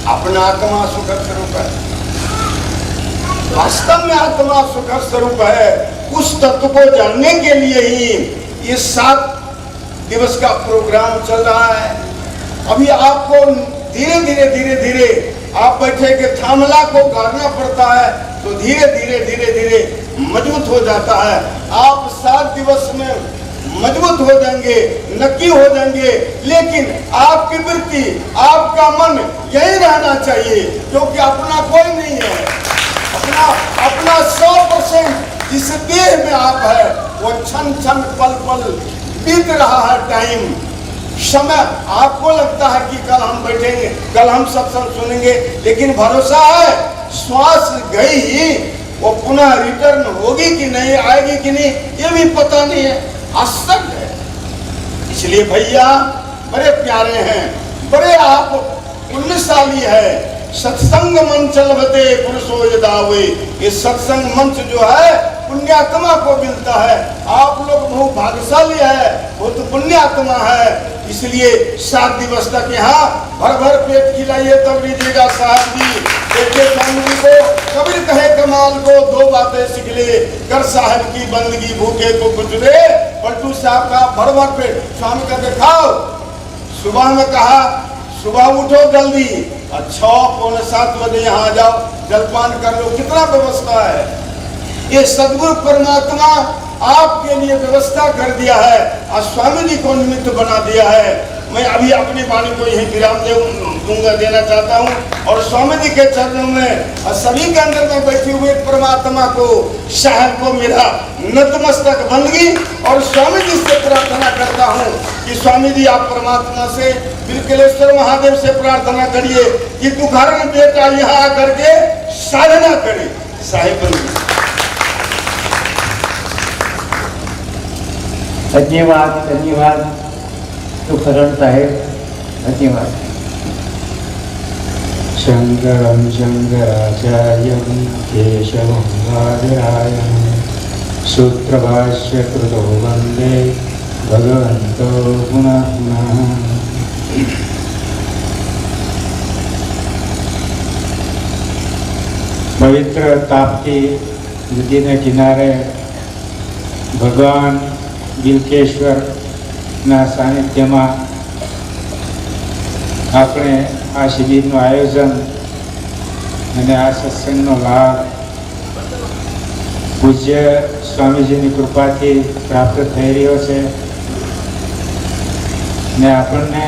Speaker 4: अपना आत्मा सुख स्वरूप है। वास्तव में आत्मा सुख स्वरूप है। उस तत्व को जानने के लिए ही ये 7 दिवस का प्रोग्राम चल रहा है। अभी आपको धीरे धीरे आप बैठे के थामला को गाड़ना पड़ता है, तो धीरे धीरे मजबूत हो जाता है। आप 7 दिवस में मजबूत हो जाएंगे, नक्की हो जाएंगे। लेकिन आपकी वृत्ति, आपका मन यही रहना चाहिए, क्योंकि अपना कोई नहीं है। अपना 100% जिस देह में आप है, वो क्षण क्षण पल पल बीत रहा है टाइम, समय। आपको लगता है कि कल हम बैठेंगे, कल हम सत्संग सुनेंगे, लेकिन भरोसा है श्वास गई ही वो पुनः रिटर्न होगी कि नहीं, आएगी कि नहीं, ये भी पता नहीं है। आश्चर्य है। इसलिए भैया बड़े प्यारे हैं, बड़े आप पुण्यशाली है। सत्संग मंच चलते पुरुषो यदावे, ये सत्संग मंच जो है पुण्यात्मा को मिलता है। आप लोग बहुत भाग्यशाली है, बहुत पुण्यात्मा है। इसलिए 7 दिवस तक यहाँ भर पेट खिलाइए, तब लीजिएगा साहब जी। देखिए स्वामी जी को कबीर कहे कमाल को 2 बातें सीख ले, कर साहब की बंदगी, भूखे को कुछ दे। पलटू साहब का भर पेट, स्वामी का दिखाओ। सुबह में कहा सुबह उठो जल्दी, 6-7 बजे यहाँ आ जाओ, जलपान कर लो। कितना व्यवस्था है। ये सदगुरु परमात्मा आपके लिए व्यवस्था कर दिया है और स्वामी जी को निमित्त बना दिया है। मैं अभी अपनी वाणी को यही विराम देना चाहता हूँ और स्वामी जी के चरणों में और सभी के अंदर में बैठे हुए परमात्मा को, साहब को मेरा नतमस्तक बंदगी और स्वामी जी से प्रार्थना करता हूँ कि स्वामी जी आप परमात्मा से, बिलकेश्वर महादेव से प्रार्थना करिए कि दुखारण बेटा यहाँ आकर के साधना करे। साहिब
Speaker 3: धन्यवाद, धन्यवाद तुकाराम साहेब, धन्यवाद।
Speaker 5: शङ्करं शङ्कराचार्यं केशवं वादरायणं सूत्रभाष्यकृतो वन्दे भगवन्तो पुनः पुनः। पवित्र ताप्ती नदीने किनारे भगवान बिलकेश्वરના સાનિધ્યમાં આપણે આ શિબિરનું આયોજન અને આ સત્સંગનો લાભ પૂજ્ય સ્વામીજીની કૃપાથી પ્રાપ્ત થઈ રહ્યો છે ને આપણને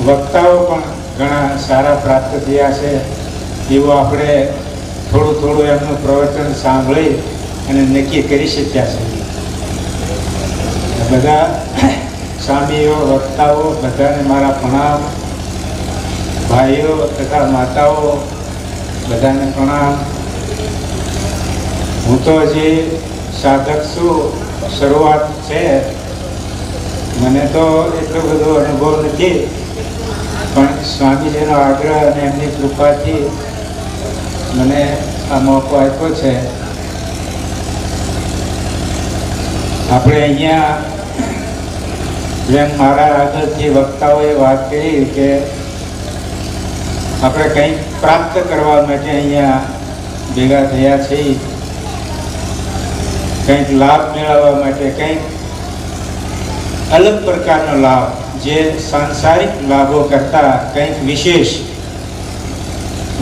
Speaker 5: વક્તાઓ પણ ઘણા સારા પ્રાપ્ત થયા છે એવું આપણે થોડું થોડું એમનું પ્રવચન સાંભળી અને નક્કી કરી શક્યા છે. બધા સ્વામીઓ વક્તાઓ બધાને મારા પ્રણામ, ભાઈઓ તથા માતાઓ બધાને પ્રણામ. હું તો હજી સાધક છું, શરૂઆત છે, મને તો એટલો બધો અનુભવ નથી, પણ સ્વામીજીનો આગ્રહ અને એમની કૃપાથી મને આ મોકો આપ્યો છે. આપણે અહીંયા જેમ મારા આગળથી વક્તાઓએ વાત કરી કે આપણે કંઈક પ્રાપ્ત કરવા માટે અહીંયા ભેગા થયા છીએ, કંઈક લાભ મેળવવા માટે, કંઈક અલગ પ્રકારનો લાભ જે સાંસારિક લાભો કરતાં કંઈક વિશેષ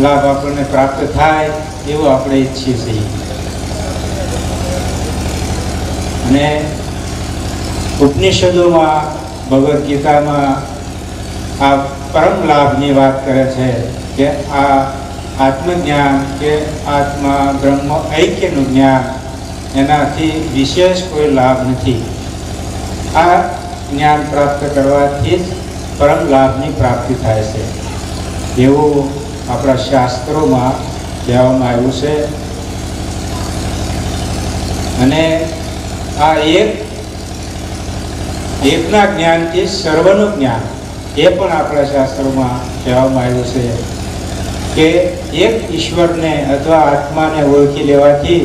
Speaker 5: લાભ આપણને પ્રાપ્ત થાય એવું આપણે ઈચ્છીએ છીએ. અને ઉપનિષદોમાં, ભગવદ્ ગીતામાં આ પરમ લાભની વાત કરે છે કે આ આત્મજ્ઞાન કે આત્મા બ્રહ્મ ઐક્યનું જ્ઞાન, એનાથી વિશેષ કોઈ લાભ નથી. આ જ્ઞાન પ્રાપ્ત કરવાથી જ પરમ લાભની પ્રાપ્તિ થાય છે એવું આપણા શાસ્ત્રોમાં કહેવામાં આવ્યું છે. અને આ એકના જ્ઞાનથી સર્વનું જ્ઞાન, એ પણ આપણા શાસ્ત્રોમાં કહેવામાં આવ્યું છે કે એક ઈશ્વરને અથવા આત્માને ઓળખી લેવાથી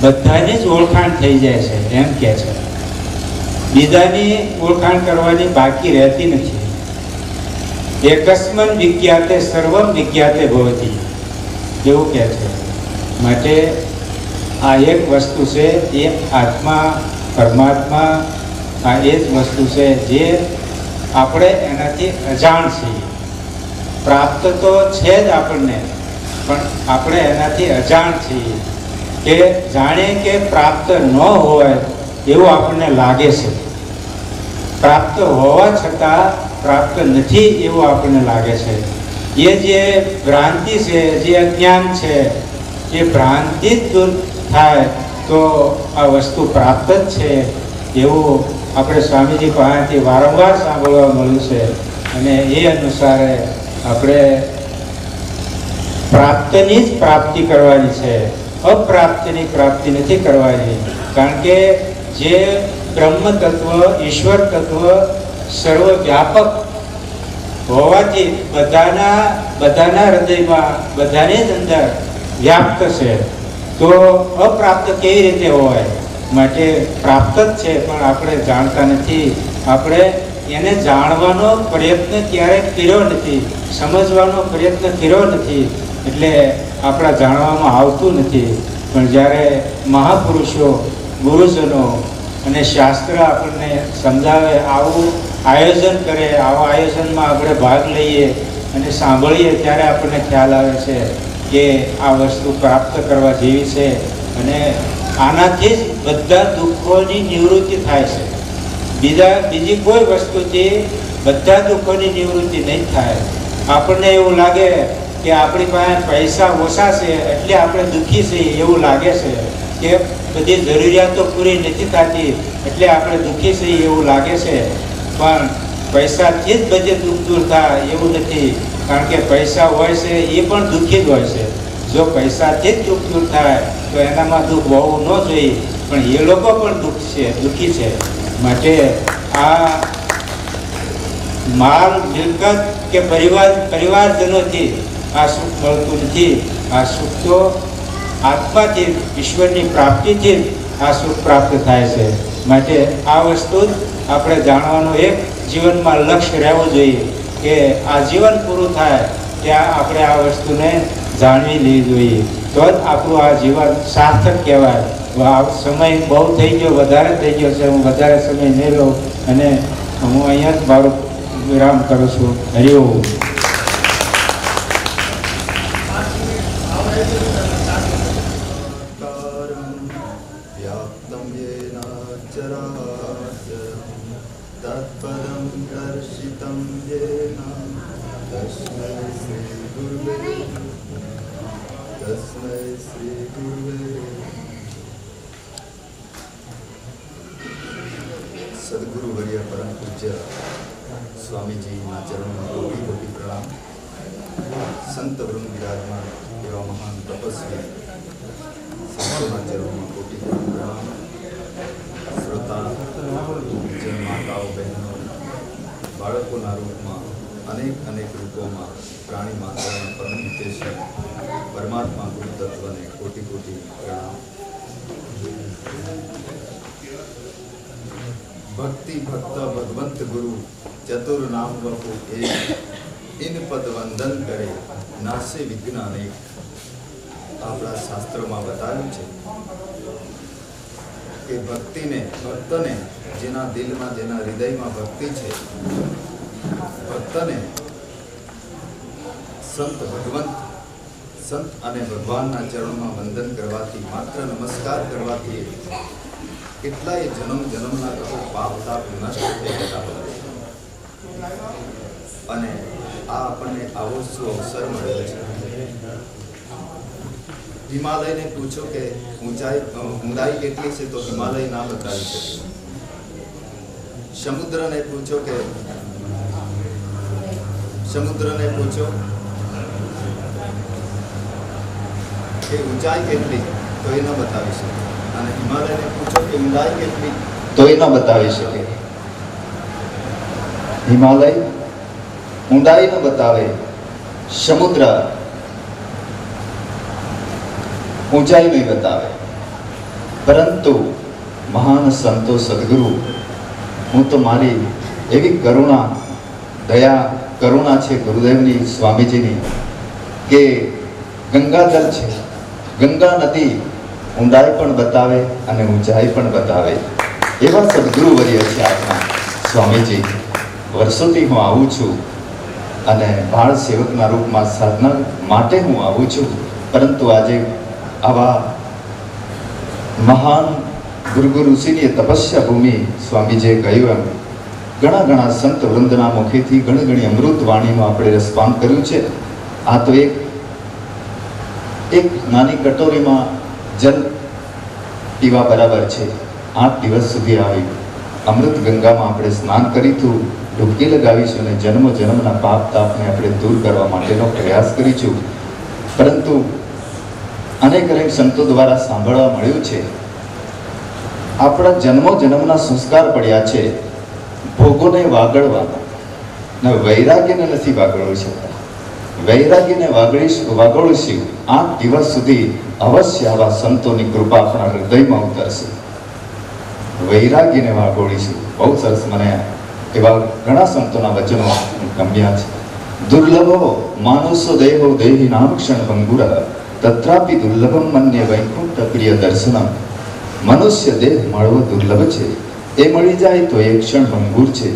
Speaker 5: બધાની જ ઓળખાણ થઈ જાય છે એમ કહે છે. બીજાની ઓળખાણ કરવાની બાકી રહેતી નથી. એકસ્મન વિજ્ઞાતે સર્વમ વિજ્ઞાતે ભવતિ એવું કહે છે. માટે આ એક વસ્તુ છે, એ આત્મા પરમાત્મા, આ એ જ વસ્તુ છે જે આપણે એનાથી અજાણ છીએ. પ્રાપ્ત તો છે જ આપણને, પણ આપણે એનાથી અજાણ છીએ કે જાણે કે પ્રાપ્ત ન હોય એવું આપણને લાગે છે. પ્રાપ્ત હોવા છતાં પ્રાપ્ત નથી એવું આપણને લાગે છે. એ જે ભ્રાંતિ છે, જે અજ્ઞાન છે, એ ભ્રાંતિ જ દૂર થાય તો આ વસ્તુ પ્રાપ્ત જ છે એવું આપણે સ્વામીજી પાસેથી વારંવાર સાંભળવા મળ્યું છે. અને એ અનુસારે આપણે પ્રાપ્તની જ પ્રાપ્તિ કરવાની છે, અપ્રાપ્તિની પ્રાપ્તિ નથી કરવાની. કારણ કે જે બ્રહ્મ તત્વ, ઈશ્વર તત્વ સર્વવ્યાપક હોવાથી બધાના હૃદયમાં, બધાની જ અંદર વ્યાપ્ત છે, તો અપ્રાપ્ત કેવી રીતે હોય? માટે પ્રાપ્ત જ છે, પણ આપણે જાણતા નથી. આપણે એને જાણવાનો પ્રયત્ન ક્યારેય કર્યો નથી, સમજવાનો પ્રયત્ન કર્યો નથી, એટલે આપણા જાણવામાં આવતું નથી. પણ જ્યારે મહાપુરુષો, ગુરુજનો અને શાસ્ત્ર આપણને સમજાવે, આવું આયોજન કરે, આવા આયોજનમાં આપણે ભાગ લઈએ અને સાંભળીએ, ત્યારે આપણને ખ્યાલ આવે છે કે આ વસ્તુ પ્રાપ્ત કરવા જેવી છે. અને આનાથી જ બધા દુઃખોની નિવૃત્તિ થાય છે. બીજી કોઈ વસ્તુથી બધા દુઃખોની નિવૃત્તિ નહીં થાય. આપણને એવું લાગે કે આપણી પાસે પૈસા ઓછા છે એટલે આપણે દુઃખી છીએ એવું લાગે છે, કે બધી જરૂરિયાતો પૂરી નથી થતી એટલે આપણે દુઃખી છીએ એવું લાગે છે. પણ પૈસાથી જ બધે દુઃખ દૂર થાય એવું નથી. કારણ કે પૈસા હોય છે એ પણ દુઃખી જ હોય છે. જો પૈસાથી જ દુઃખ દૂર થાય તો એનામાં દુઃખ હોવું ન જોઈએ, પણ એ લોકો પણ દુઃખી છે. માટે આ માલ, મિલકત કે પરિવારજનોથી આ સુખ મળતું નથી. આ સુખ તો આત્માથી, ઈશ્વરની પ્રાપ્તિથી જ આ સુખ પ્રાપ્ત થાય છે. માટે આ વસ્તુ જ આપણે જાણવાનું એક જીવનમાં લક્ષ્ય રહેવું જોઈએ કે આ જીવન પૂરું થાય ત્યાં આપણે આ વસ્તુને જાણવી લેવી જોઈએ. તો જ આપણું આ જીવન સાર્થક કહેવાય. આ સમય બહુ થઈ ગયો, વધારે થઈ ગયો છે. હું વધારે સમય નહીં લઉં અને હું અહીંયા જ મારું વિરામ કરું છું. હરિઓમ.
Speaker 6: व्याप्तं येन चराचरं तत्पदं दर्शितं येन तस्मै श्रीगुरुवे सद्गुरु वर्य परम पूज्य स्वामीजीના ચરણોમાં કોટી કોટી પ્રણામ. સંત વૃંદ વિરાજમાન એવા મહાન તપસ્વી સંતોના ચરણોમાં કોટી કોટી પ્રણામ. શ્રોતા જન માતાઓ બહેનો, બાળકોના રૂપમાં અનેક રૂપોમાં પ્રાણી માતાના પરમ હિતેશી પરમાત્મા ગુરુ તત્વને કોટી કોટી પ્રણામ. ભક્તિ ભક્ત ભગવંત ગુરુ ચતુર નામ વપુ એક ઇન પદ વંદન કરે નાશે વિઘ્ન અનેક. આપણા શાસ્ત્રોમાં બતાવ્યું છે કે ભક્તિને, ભક્તને, જેના દિલમાં, જેના હૃદયમાં ભક્તિ છે, ભક્તને સંત ભગવંત, સંત અને ભગવાનના ચરણોમાં વંદન કરવાથી, માત્ર નમસ્કાર કરવાથી કેટલાય જન્મના પાપ તાપ નષ્ટ થઈ જતા હોય. અને આ આપણને આવો શું અવસર મળ્યો છે. હિમાલયને પૂછો કે ઊંડાઈ કેટલી છે તો હિમાલય ના બતાવી શકે. સમુદ્રને પૂછો કે ઊંચાઈ કેટલી તો એ ન બતાવી શકે. અને હિમાલયને પૂછો કે ઊંડાઈ કેટલી તો એ ન બતાવી શકે. હિમાલય ઊંડાઈ ન બતાવે, સમુદ્ર ઊંચાઈ નહીં બતાવે, પરંતુ મહાન સંતો સદગુરુ, હું તો મારી એવી કરુણા છે ગુરુદેવની, સ્વામીજીની, કે ગંગાજળ છે, ગંગા નદી ઊંડાઈ પણ બતાવે અને ઊંચાઈ પણ બતાવે. એવા સદગુરુ વર્ય છે આપણા સ્વામીજી. વર્ષોથી હું આવું છું અને બાળ સેવકના રૂપમાં સાધના માટે હું આવું છું. પરંતુ આજે આવા મહાન ગુરુ ઋષિની તપસ્યા ભૂમિ, સ્વામીજીએ કહ્યું એમ ઘણા સંત વૃંદના મુખેથી ઘણી અમૃત વાણીનું આપણે રસપાન કર્યું છે. આ તો એક નાની કટોરીમાં જલ પીવા બરાબર છે. 8 દિવસ સુધી આવી અમૃત ગંગામાં આપણે સ્નાન કરીશું, ડૂબકી લગાવીશું અને જન્મના પાપ તાપને આપણે દૂર કરવા માટેનો પ્રયાસ કરીશું. પરંતુ અનેક સંતો દ્વારા સાંભળવા મળ્યું છે, આપણા જન્મના સંસ્કાર પડ્યા છે ભોગોને વાગડવાના, ને વૈરાગ્યને નથી વાગડવી શકતા. વૈરાગ્યને વાગોળીશું 8 દિવસ સુધી અવશ્ય આવા સંતોની કૃપા આપણા હૃદયમાં ઉતરશે. વૈરાગ્યને વાગોળીશું. બહુ સરસ, મને એવા ઘણા સંતોના વચનો ગમ્યા છે. દુર્લભો માનુષો દેહો દેહી નામ ક્ષણ ભંગુર તત્રાપી દુર્લભમ મન્ય વૈકુંઠ પ્રિય દર્શનમ. મનુષ્ય દેહ મળવો દુર્લભ છે, એ મળી જાય તો એ ક્ષણ ભંગુર છે.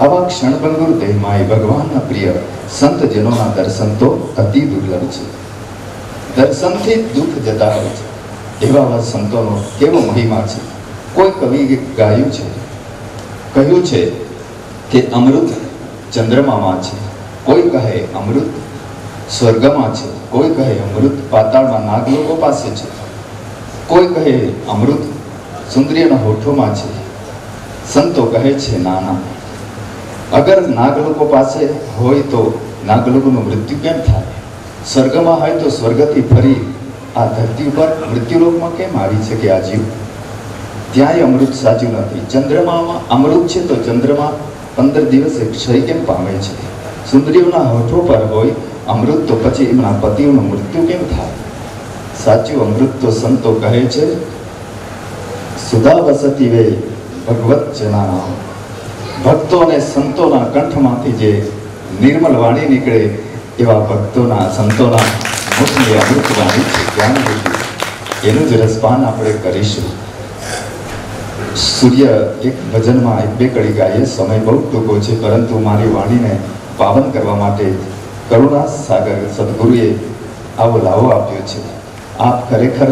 Speaker 6: આવા ક્ષણ ભંગુર દેહમાં એ ભગવાનના પ્રિય સંતજનોના દર્શન તો અતિ દુર્લભ છે. દર્શનથી દુઃખ જતા હોય છે. એવા સંતોનો કેવો મહિમા છે. કોઈ કવિ ગાયું છે, કહ્યું છે કે અમૃત ચંદ્રમામાં છે, કોઈ કહે અમૃત સ્વર્ગમાં છે, કોઈ કહે અમૃત પાતાળમાં નાગલોકો પાસે છે, કોઈ કહે અમૃત સુંદરીના હોઠોમાં છે. સંતો કહે છે નાના, અગર નાગલોકો પાસે હોય તો નાગલોકોનું મૃત્યુ કેમ થાય? સ્વર્ગમાં હોય તો સ્વર્ગથી ફરી આ ધરતી ઉપર મૃત્યુલોકમાં કેમ આવી શકે આ જીવ? ત્યાંય અમૃત સાચું નથી. ચંદ્રમામાં અમૃત છે તો ચંદ્રમા 15 દિવસે ક્ષય કેમ પામે છે? સુંદરીઓના હોઠો પર હોય અમૃત તો પછી એમના પતિઓનું મૃત્યુ કેમ થાય? સાચું અમૃત તો સંતો કહે છે, સુધા વસતી વે ભગવત જનાના. ભક્તો અને સંતોના કંઠમાંથી જે નિર્મલ વાણી નીકળે એવા ભક્તોના સંતોના મુખની અમૃત વાણી છે જ્ઞાન રૂપી. એનું જ રસપાન આપણે કરીશું. સૂર્ય એક ભજનમાં એક બે કડી ગાઈએ, સમય બહુ ટૂંકો છે, પરંતુ મારી વાણીને પાવન કરવા માટે કરુણા સાગર સદગુરુએ આવો લાવો આપ્યો છે. આપ ખરેખર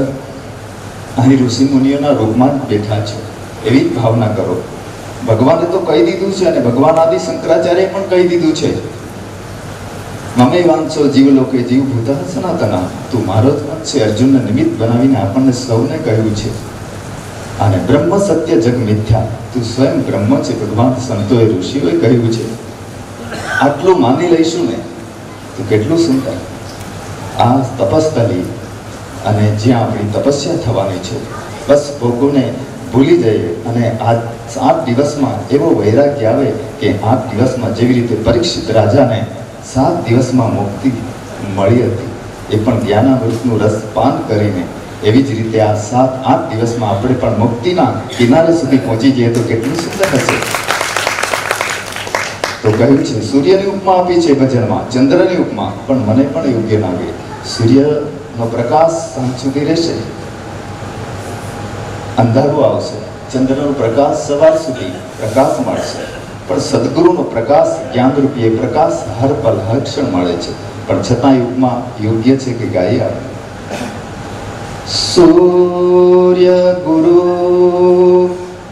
Speaker 6: અહીં ઋષિ મુનિઓના રૂપમાં જ બેઠા છો એવી જ ભાવના કરો. ભગવાને તો કહી દીધું છે, અને ભગવાન આદિ શંકરાચાર્ય પણ કહી દીધું છે, મમે વાંચો જીવ લોકે જીવ ભૂતા સનાતના. તું મારો જ વંશ છે. અર્જુનને નિમિત્ત બનાવીને આપણને સૌને કહ્યું છે. અને બ્રહ્મ સત્ય જગ મિથ્યા, તું સ્વયં બ્રહ્મ છે. ભગવાન સંતોએ ઋષિઓએ કહ્યું છે. આટલું માની લઈશું ને તો કેટલું સુંદર આ તપસ્થલી, અને જ્યાં આપણી તપસ્યા થવાની છે. બસ ભોગોને ભૂલી જઈએ અને આ 7 દિવસમાં એવો વૈરાગ્ય આવે કે 8 દિવસમાં જેવી રીતે પરીક્ષિત રાજાને 7 દિવસમાં મુક્તિ મળી હતી, એ પણ જ્ઞાનામૃતનું રસ પાન કરીને, એવી જ રીતે આ 7-8 દિવસમાં આપણે પણ મુક્તિના કિનારે સુધી પહોંચી જઈએ તો કેટલું સુંદર હશે. તો કહ્યું છે, સૂર્યની ઉપમા આપી છે ભજનમાં, ચંદ્રની ઉપમા, પણ મને પણ યોગ્ય લાગે. સૂર્યનો પ્રકાશ સાંજ સુધી રહેશે, અંધારું આવશે. ચંદ્રનો પ્રકાશ સવાર સુધી પ્રકાશ મળશે, પણ સદગુરુનો પ્રકાશ જ્ઞાનરૂપી એ પ્રકાશ હર પલ હર ક્ષણ મળે છે. પણ છતાં ઉપમા યોગ્ય છે કે ગાઈએ આપણે. સૂર્ય ગુરુ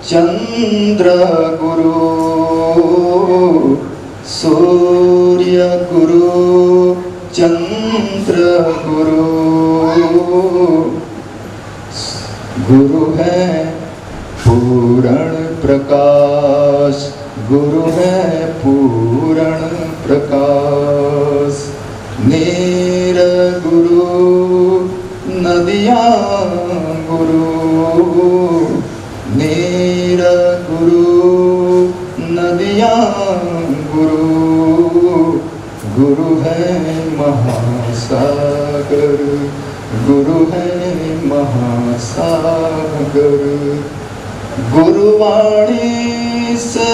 Speaker 6: ચંદ્ર ગુરુ, સૂર્ય ગુરુ ચંદ્ર ગુરુ, गुरु है पूर्ण प्रकाश, गुरु है पूर्ण प्रकाश. नीर गुरु नदियाँ गुरु, नीर गुरु नदियाँ गुरु, गुरु है महासागर, गुरु है महासागर. गुरुवाणी से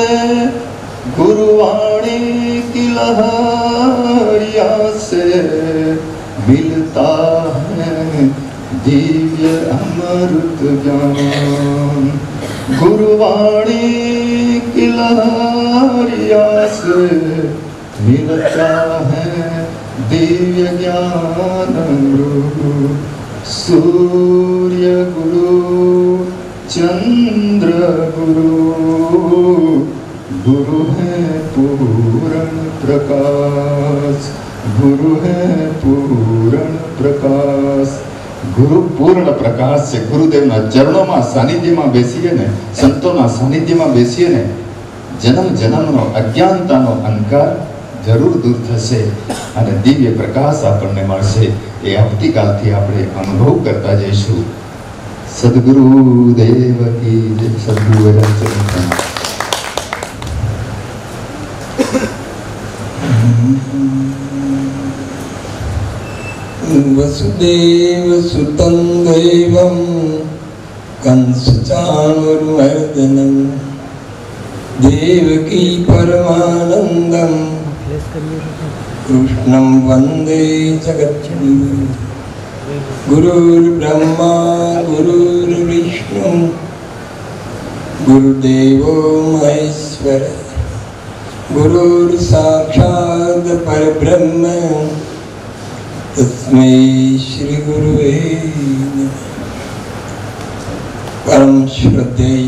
Speaker 6: गुरुवाणी की लहरिया से मिलता है दिव्य अमृत ज्ञान. गुरुवाणी की लहरिया से मिलता है दिव्य ज्ञान. सूर्य गुरु चंद्र गुरु, गुरु है पूर्ण प्रकाश, गुरु है पूर्ण प्रकाश. ગુરુ પૂર્ણ પ્રકાશ છે. ગુરુદેવના ચરણોમાં સાનિધ્યમાં બેસીએ ને, સંતોના સાનિધ્યમાં બેસીએ ને, જન્મ જન્મનો અજ્ઞાનતાનો અંધકાર જરૂર દૂર થશે અને દિવ્ય પ્રકાશ આપણને મળશે. એ આવતીકાલથી આપણે અનુભવ કરતા જઈશું. સદગુરુ દેવ કી જય. સદગુરુ
Speaker 7: वसुदेव सुतं देवं कंसचाणूरमर्दनं देवकी परमानन्दं कृष्णं वन्दे जगद्गुरुं. गुरुर्ब्रह्मा गुरुर्विष्णु गुरुदेवो महेश्वर, गुरुर् साक्षात् परब्रह्म तस्मै श्री गुरुवे नमः. परम श्रद्धेय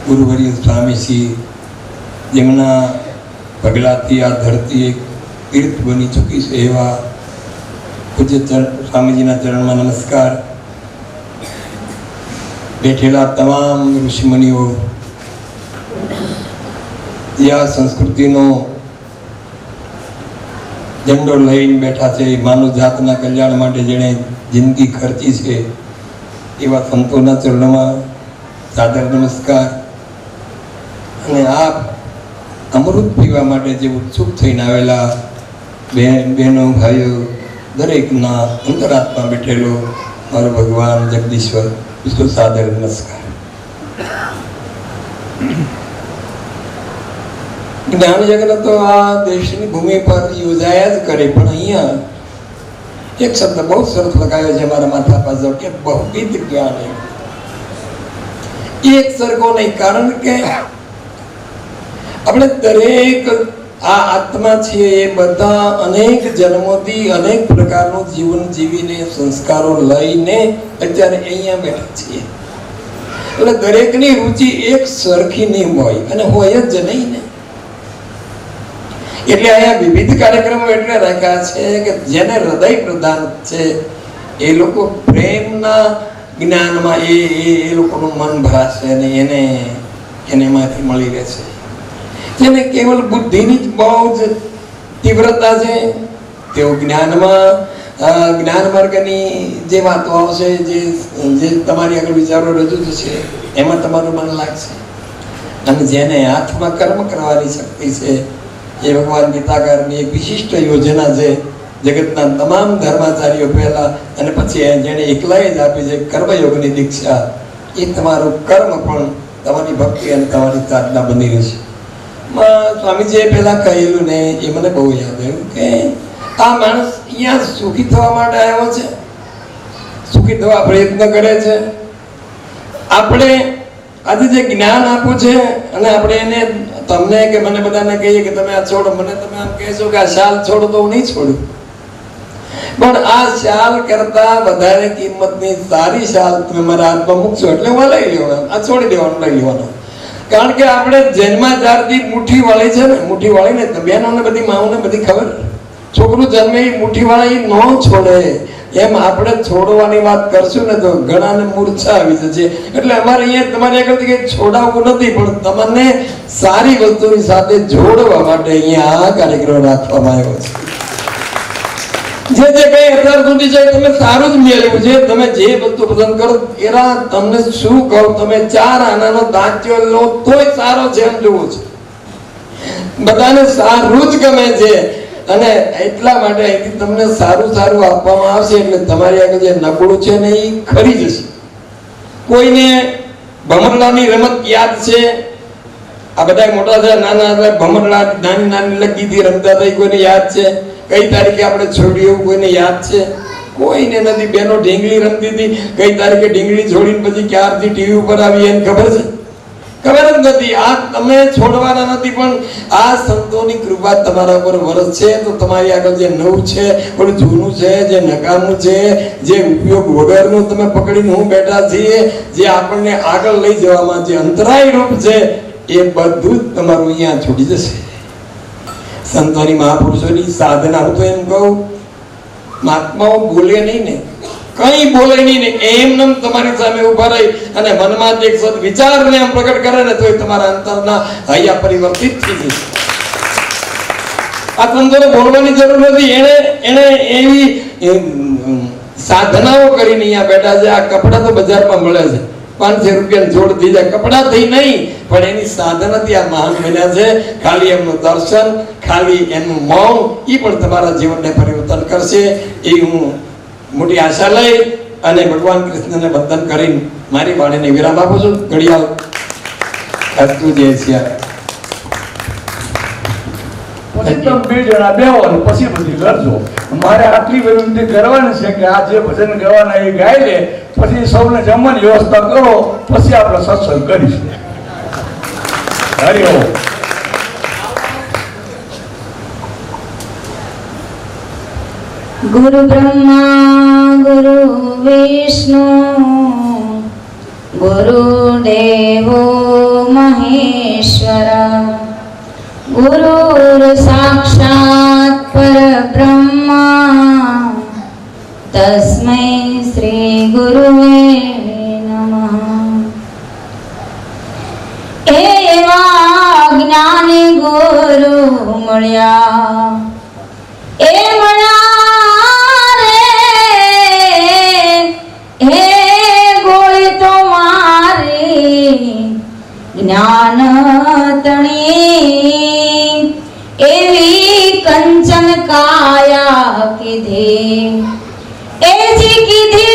Speaker 7: ગુરુવર્ય સ્વામીશ્રી, જેમના પગલાથી આ ધરતી એક તીર્થ બની ચૂકી છે, એવા પૂજ્ય સ્વામીજીના ચરણમાં નમસ્કાર. બેઠેલા તમામ ઋષિમુનિઓ, આ સંસ્કૃતિનો ઝંડો લઈને બેઠા છે, માનવ જાતના કલ્યાણ માટે જેણે જિંદગી ખર્ચી છે, એવા સંતોના ચરણોમાં સાદર નમસ્કાર. અને આપ અમૃત પીવા માટે જે ઉત્સુક થઈને આવેલા બહેનો ભાઈઓ દરેકના અંતરાત્મા બેઠેલો મારો ભગવાન જગદીશ્વર, उसको सादर नमस्कार। જ્ઞાન યજ્ઞ તો આ દેશની ભૂમિ પર યોજાયા જ કરે, પણ અહીંયા એક શબ્દ બહુ સરસ લગાવ્યો છે મારા માથા પાછળ કે બહુવિધ જ્ઞાન એક સરખો નહીં, કારણ કે આપણે દરેક આ આત્મા છીએ એ બધા અનેક જન્મોથી અનેક પ્રકારનું જીવન જીવીને સંસ્કારો લઈને અત્યારે અહીંયા બેઠા છીએ, એટલે દરેકની રુચિ એક સરખી નહીં હોય અને હોય જ નહીં ને, એટલે અહીંયા વિવિધ કાર્યક્રમો એટલે રાખ્યા છે કે જેને હૃદય પ્રધાન છે એ લોકો પ્રેમના જ્ઞાનમાં એ લોકોનું મન ભરાશે અને એને એમાંથી મળી રહેશે। જેને કેવલ બુદ્ધિની જ બહુ જ તીવ્રતા છે તેઓ જ્ઞાન માર્ગની જે વાતો આવશે, જે તમારી આગળ વિચારો રજૂ થશે એમાં તમારું મન લાગશે, અને જેને હાથમાં કર્મ કરવાની શક્તિ છે એ ભગવાન ગીતાકારની એક વિશિષ્ટ યોજના છે, જગતના તમામ ધર્માચાર્યો પહેલા અને પછી જેને એકલાએ જ આપી છે કર્મયોગની દીક્ષા, એ તમારું કર્મ પણ તમારી ભક્તિ અને તમારી સાધના બની રહેશે। સ્વામીજીએ પહેલા કહેલું ને એ મને બહુ યાદ આવ્યું કે આ માણસ અહીંયા સુખી થવા માટે આવ્યો છે, સુખી થવા પ્રયત્ન કરે છે। આપણે આજે જે જ્ઞાન આપવું છે અને આપણે એને તમને કે મને બધાને કહીએ કે તમે આ છોડો, મને તમે આમ કહેશો કે આ શાલ છોડો તો હું નહીં છોડું, પણ આ શાલ કરતા વધારે કિંમતની સારી શાલ તમે મારા હાથમાં મૂકશો એટલે હું લઈ લેવાનું, આ છોડી દેવાનું, લઈ લેવાનું। કારણ કે આપણે જન્માચારથી મુઠ્ઠી વાળી છે ને, મુઠ્ઠી વાળી ને બહેનોને બધી માઓને બધી ખબર, છોકરું જન્મે એ મુઠ્ઠી વાળી ન છોડે, એમ આપણે છોડવાની વાત કરશું ને તો ઘણાને મૂર્છા આવી જશે। એટલે અમારે અહીંયા તમારી આગળથી કંઈ છોડાવવું નથી, પણ તમને સારી વસ્તુની સાથે જોડવા માટે અહીંયા આ કાર્યક્રમ રાખવામાં આવ્યો છે। જે કઈ અત્યાર સુધી છે તમે સારું જ મેળવ્યું છે, તમે જે વસ્તુ પસંદ કરો એના તમને શું કહું, તમે 4 આનાનો દાંત્યો લો તોય સારો છે એમ જોવું છે, બધાને સારું જ ગમે છે, અને એટલા માટે અહીંથી તમને સારું આપવામાં આવશે એટલે તમારી આગળ જે નબળું છે ને એ ખરી જશે। કોઈને ભમરડાની રમત યાદ છે? આ બધા મોટા છે નાના એટલે ભમરડા નાની લગીથી રમતા હતા, કોઈને યાદ છે? કઈ તારીખે આપણે છોડ્યું એવું કોઈને યાદ છે? કોઈને નથી। બેનો ઢીંગલી રમતી હતી, કઈ તારીખે ઢીંગલી છોડીને પછી ક્યારથી ટીવી ઉપર આવી એને ખબર છે? ખબર જ નથી। આ તમે છોડવાના નથી, પણ આ સંતોની કૃપા તમારા ઉપર વરસશે તો તમારી આગળ જે નવું છે, પણ જૂનું છે, જે નકામું છે, જે ઉપયોગ વગરનું તમે પકડીને હું બેઠા છીએ, જે આપણને આગળ લઈ જવામાં જે અંતરાય રૂપ છે એ બધું જ તમારું અહીંયા છૂટી જશે। સંતોની મહાપુરુષોની સાધના, હું તો એમ કહું મહાત્માઓ બોલે નહીં ને, કઈ બોલે નહીં ને, એમને તમારી સામે ઉભા રહી અને મનમાં એક સદ વિચારને આમ પ્રગટ કરે ને તો તમારા અંતરના હૈયા પરિવર્તિત થઈ જશે। આ સંતોને બોલવાની જરૂર નથી, એને એવી સાધનાઓ કરીને અહીંયા બેઠા છે। આ કપડા તો બજારમાં મળે છે, 500 રૂપિયા જોડ થઈ જાય, કપડા થઈ નહીં પણ એની સાધનાથી આ મહાન બન્યા છે। ખાલી એમનું દર્શન, ખાલી એનું મૌન એ પણ તમારા જીવનને પરિવર્તન કરશે, એ હું મોટી આશા લઈ અને ભગવાન કૃષ્ણને વંદન કરીને મારી વાણીને વિરામ આપું છું। ઘડિયાળ કરતું જય સિયા।
Speaker 8: પછી તમે 2 જણા બેહો અને પછી બધી કરજો। મારે આટલી વિનંતી કરવાની છે કે આ જે ભજન ગાવાના એ ગાઈ લે, પછી સૌને જમવાની વ્યવસ્થા કરો, પછી આપણે સત્સંગ કરીશું। હરિ ઓમ।
Speaker 9: गुरु ब्रह्मा गुरु विष्णु गुरुदेवो महेश्वर गुरुर् साक्षात् परब्रह्मा तस्मै श्री गुरुवे नमः। एवा ज्ञानी गुरु मळ्या ए मळ्या ज्ञान तणी एवी कंचन काया कीधी एजी कीधी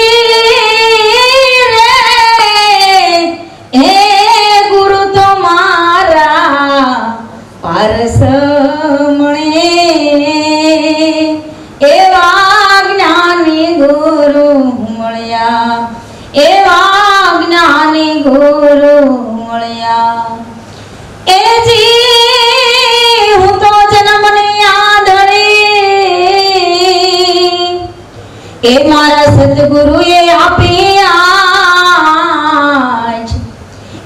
Speaker 9: रे हे गुरु तुम्हारा पारस मणे एवा ज्ञानी गुरु मळ्या एवा ज्ञानी गुरु मळ्या एजी હું તો જન્મની આંધળી એ મારા સદગુરુએ આપી આજ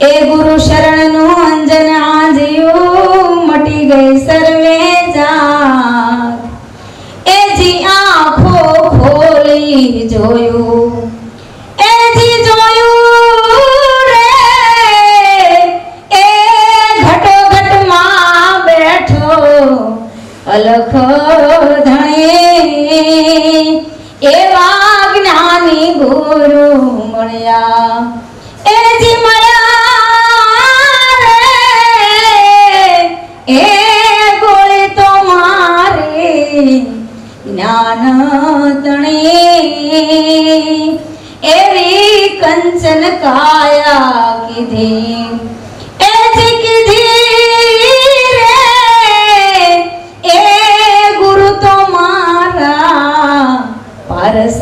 Speaker 9: એ ગુરુ શરણનું અંજન આંજ્યું મટી ગઈ સર્વે જાગ એ જી આંખો ખોલી જોયું એ જી જોયું રે એ ઘટોઘટમાં બેઠો અલખ ધણી એવા જ્ઞાની ગુરુ મળ્યા એ જી મળ્યા રે એ ગોળી તો મારી જ્ઞાન તણી એવી કંચન કાયા કીધી એ જી કીધી રે એ ગુરુ તો મારા પારસ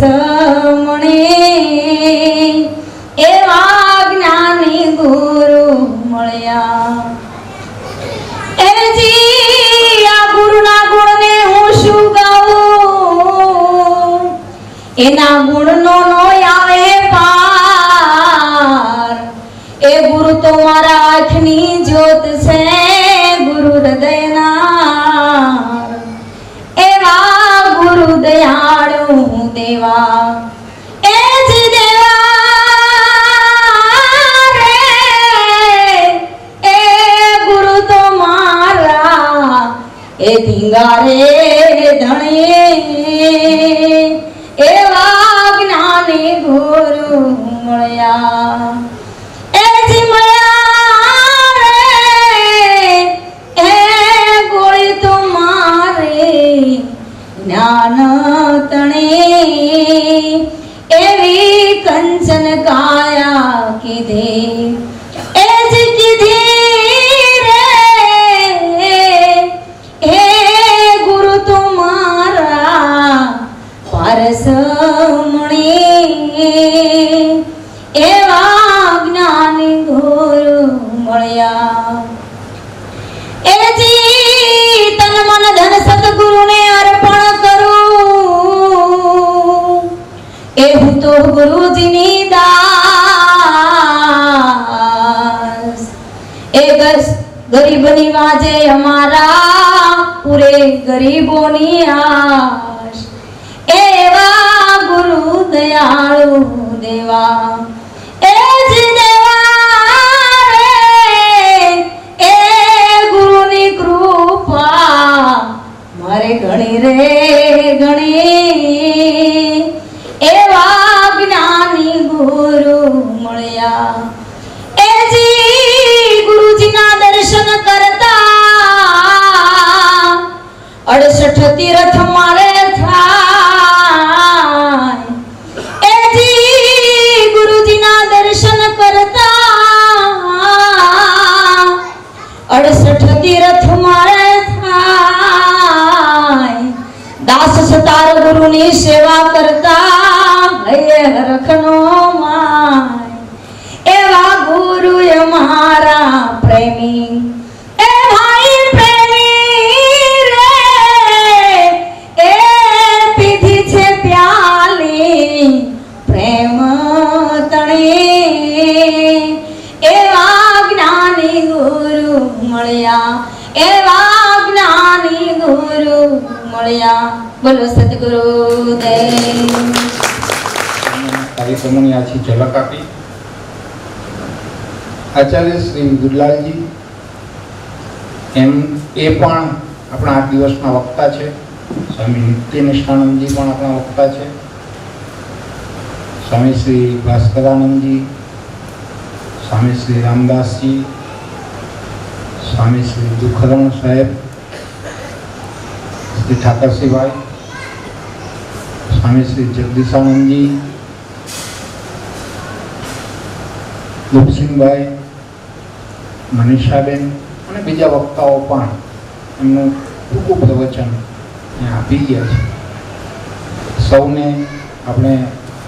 Speaker 9: મણી એવા જ્ઞાની ગુરુ મળ્યા એ જી આ ગુરુના ગુણને હું શું ગાઉં એના ગુણનો નો આવે પાર એ ગુરુ તો મારા આંખની જ્યોત છે ગુરુ હૃદયના એવા ગુરુ દયાળુ દેવા એ જી દેવા રે એ ગુરુ તો મારા એ ધીંગારે ધણી એવા જ્ઞાની ગુરુ મળ્યા એ જી મળ્યા રે એ ગોળી તો મારે જ્ઞાન તણી એવી કંચન કાયા કીધી એ જી કીધી રે હે ગુરુ તુમારા પારસ મણી એવા જ્ઞાની ગુરુ મળ્યા એ જી તન મન ધન સદગુરુને અર્પણ કરું એ હું તો ગુરુજીની દાસ એ ગરીબની વાજે અમારા પૂરે ગરીબોની આશ એવા ગુરુ દયાળુ દેવા એ જી દેવા રે એ ગુરુની કૃપા મારે ઘણી રે ઘણી એવા જ્ઞાની ગુરુ મળ્યા એ જી ગુરુજીના દર્શન કરતા 68 તીર્થ મારે થાય એ જી ગુરુજીના દર્શન કરતા 68 તીર્થ મારે થાય દાસ સતાર ગુરુની સેવા કરતા ભયે હરખનો માય એવા ગુરુ અમારા પ્રેમી એ ભાઈ પ્રેમી રે એ પીધી છે પ્યાલી પ્રેમ તણી એવા જ્ઞાની ગુરુ મળ્યા એવા જ્ઞાની ગુરુ મળ્યા બોલો સદગુરુ દેવ
Speaker 5: કાર્યક્રમોની આછી ઝલક આપી આચાર્ય શ્રી દુર્લાલજી એમ એ પણ આપણા આ દિવસના વક્તા છે. સ્વામી નિત્યનિષ્ઠાનંદજી પણ આપણા વક્તા છે. સ્વામી શ્રી ભાસ્કરાનંદજી, સ્વામી શ્રી રામદાસજી, સ્વામી શ્રી દુખરણ સાહેબ, શ્રી ઠાકરસિંહભાઈ, સ્વામી શ્રી જગદીશાનંદજી, રૂપસિંહભાઈ, મનીષાબેન અને બીજા વક્તાઓ પણ એમનું ટૂંકું પ્રવચન આપી ગયા છે. સૌને આપણે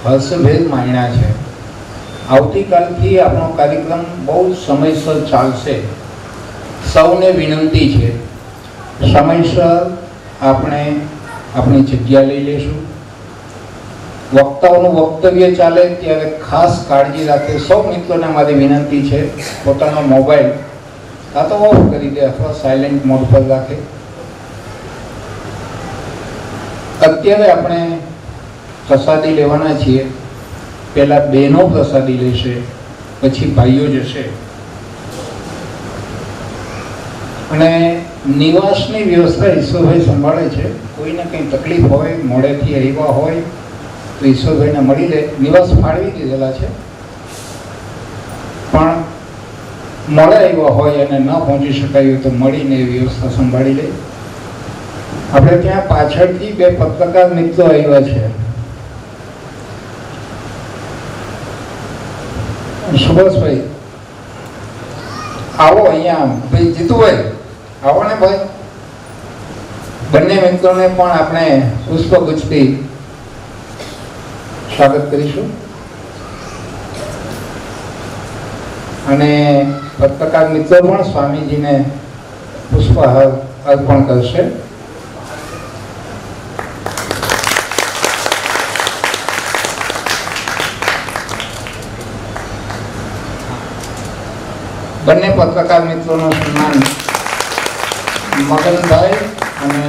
Speaker 5: હર્ષભેર માણ્યા છે. આવતીકાલથી આપણો કાર્યક્રમ બહુ સમયસર ચાલશે. સૌને વિનંતી છે, સમયસર આપણે આપણી જગ્યા લઈ લેશું. વક્તાઓનું વક્તવ્ય ચાલે ત્યારે ખાસ કાળજી રાખે. સૌ મિત્રોને મારી વિનંતી છે, પોતાનો મોબાઈલ કાં તો ઓફ કરી દે અથવા સાયલેન્ટ મોડ પર રાખે. અત્યારે આપણે પ્રસાદી લેવાના છીએ. પહેલાં બહેનો પ્રસાદી લેશે, પછી ભાઈઓ જશે. અને નિવાસની વ્યવસ્થા ઈશ્વરભાઈ સંભાળે છે. કોઈને કંઈ તકલીફ હોય, મોડેથી આવ્યા હોય તો ઈશ્વરભાઈને મળી લે. નિવાસ ફાળવી દીધેલા છે, પણ મળે આવ્યા હોય અને ન પહોંચી શકાય તો મળીને એ વ્યવસ્થા સંભાળી લે. આપણે ત્યાં પાછળથી 2 પત્રકાર મિત્રો આવ્યા છે. સુભાષભાઈ આવો અહીંયા. ભાઈ જીતુભાઈ આવો ને ભાઈ. બંને મિત્રોને પણ આપણે પુષ્પગુચ્છથી સ્વાગત કરીશું. અને પત્રકાર મિત્રો પણ સ્વામીજીને પુષ્પહાર અર્પણ કરશે. બંને પત્રકાર મિત્રોનું સન્માન મગનભાઈ અને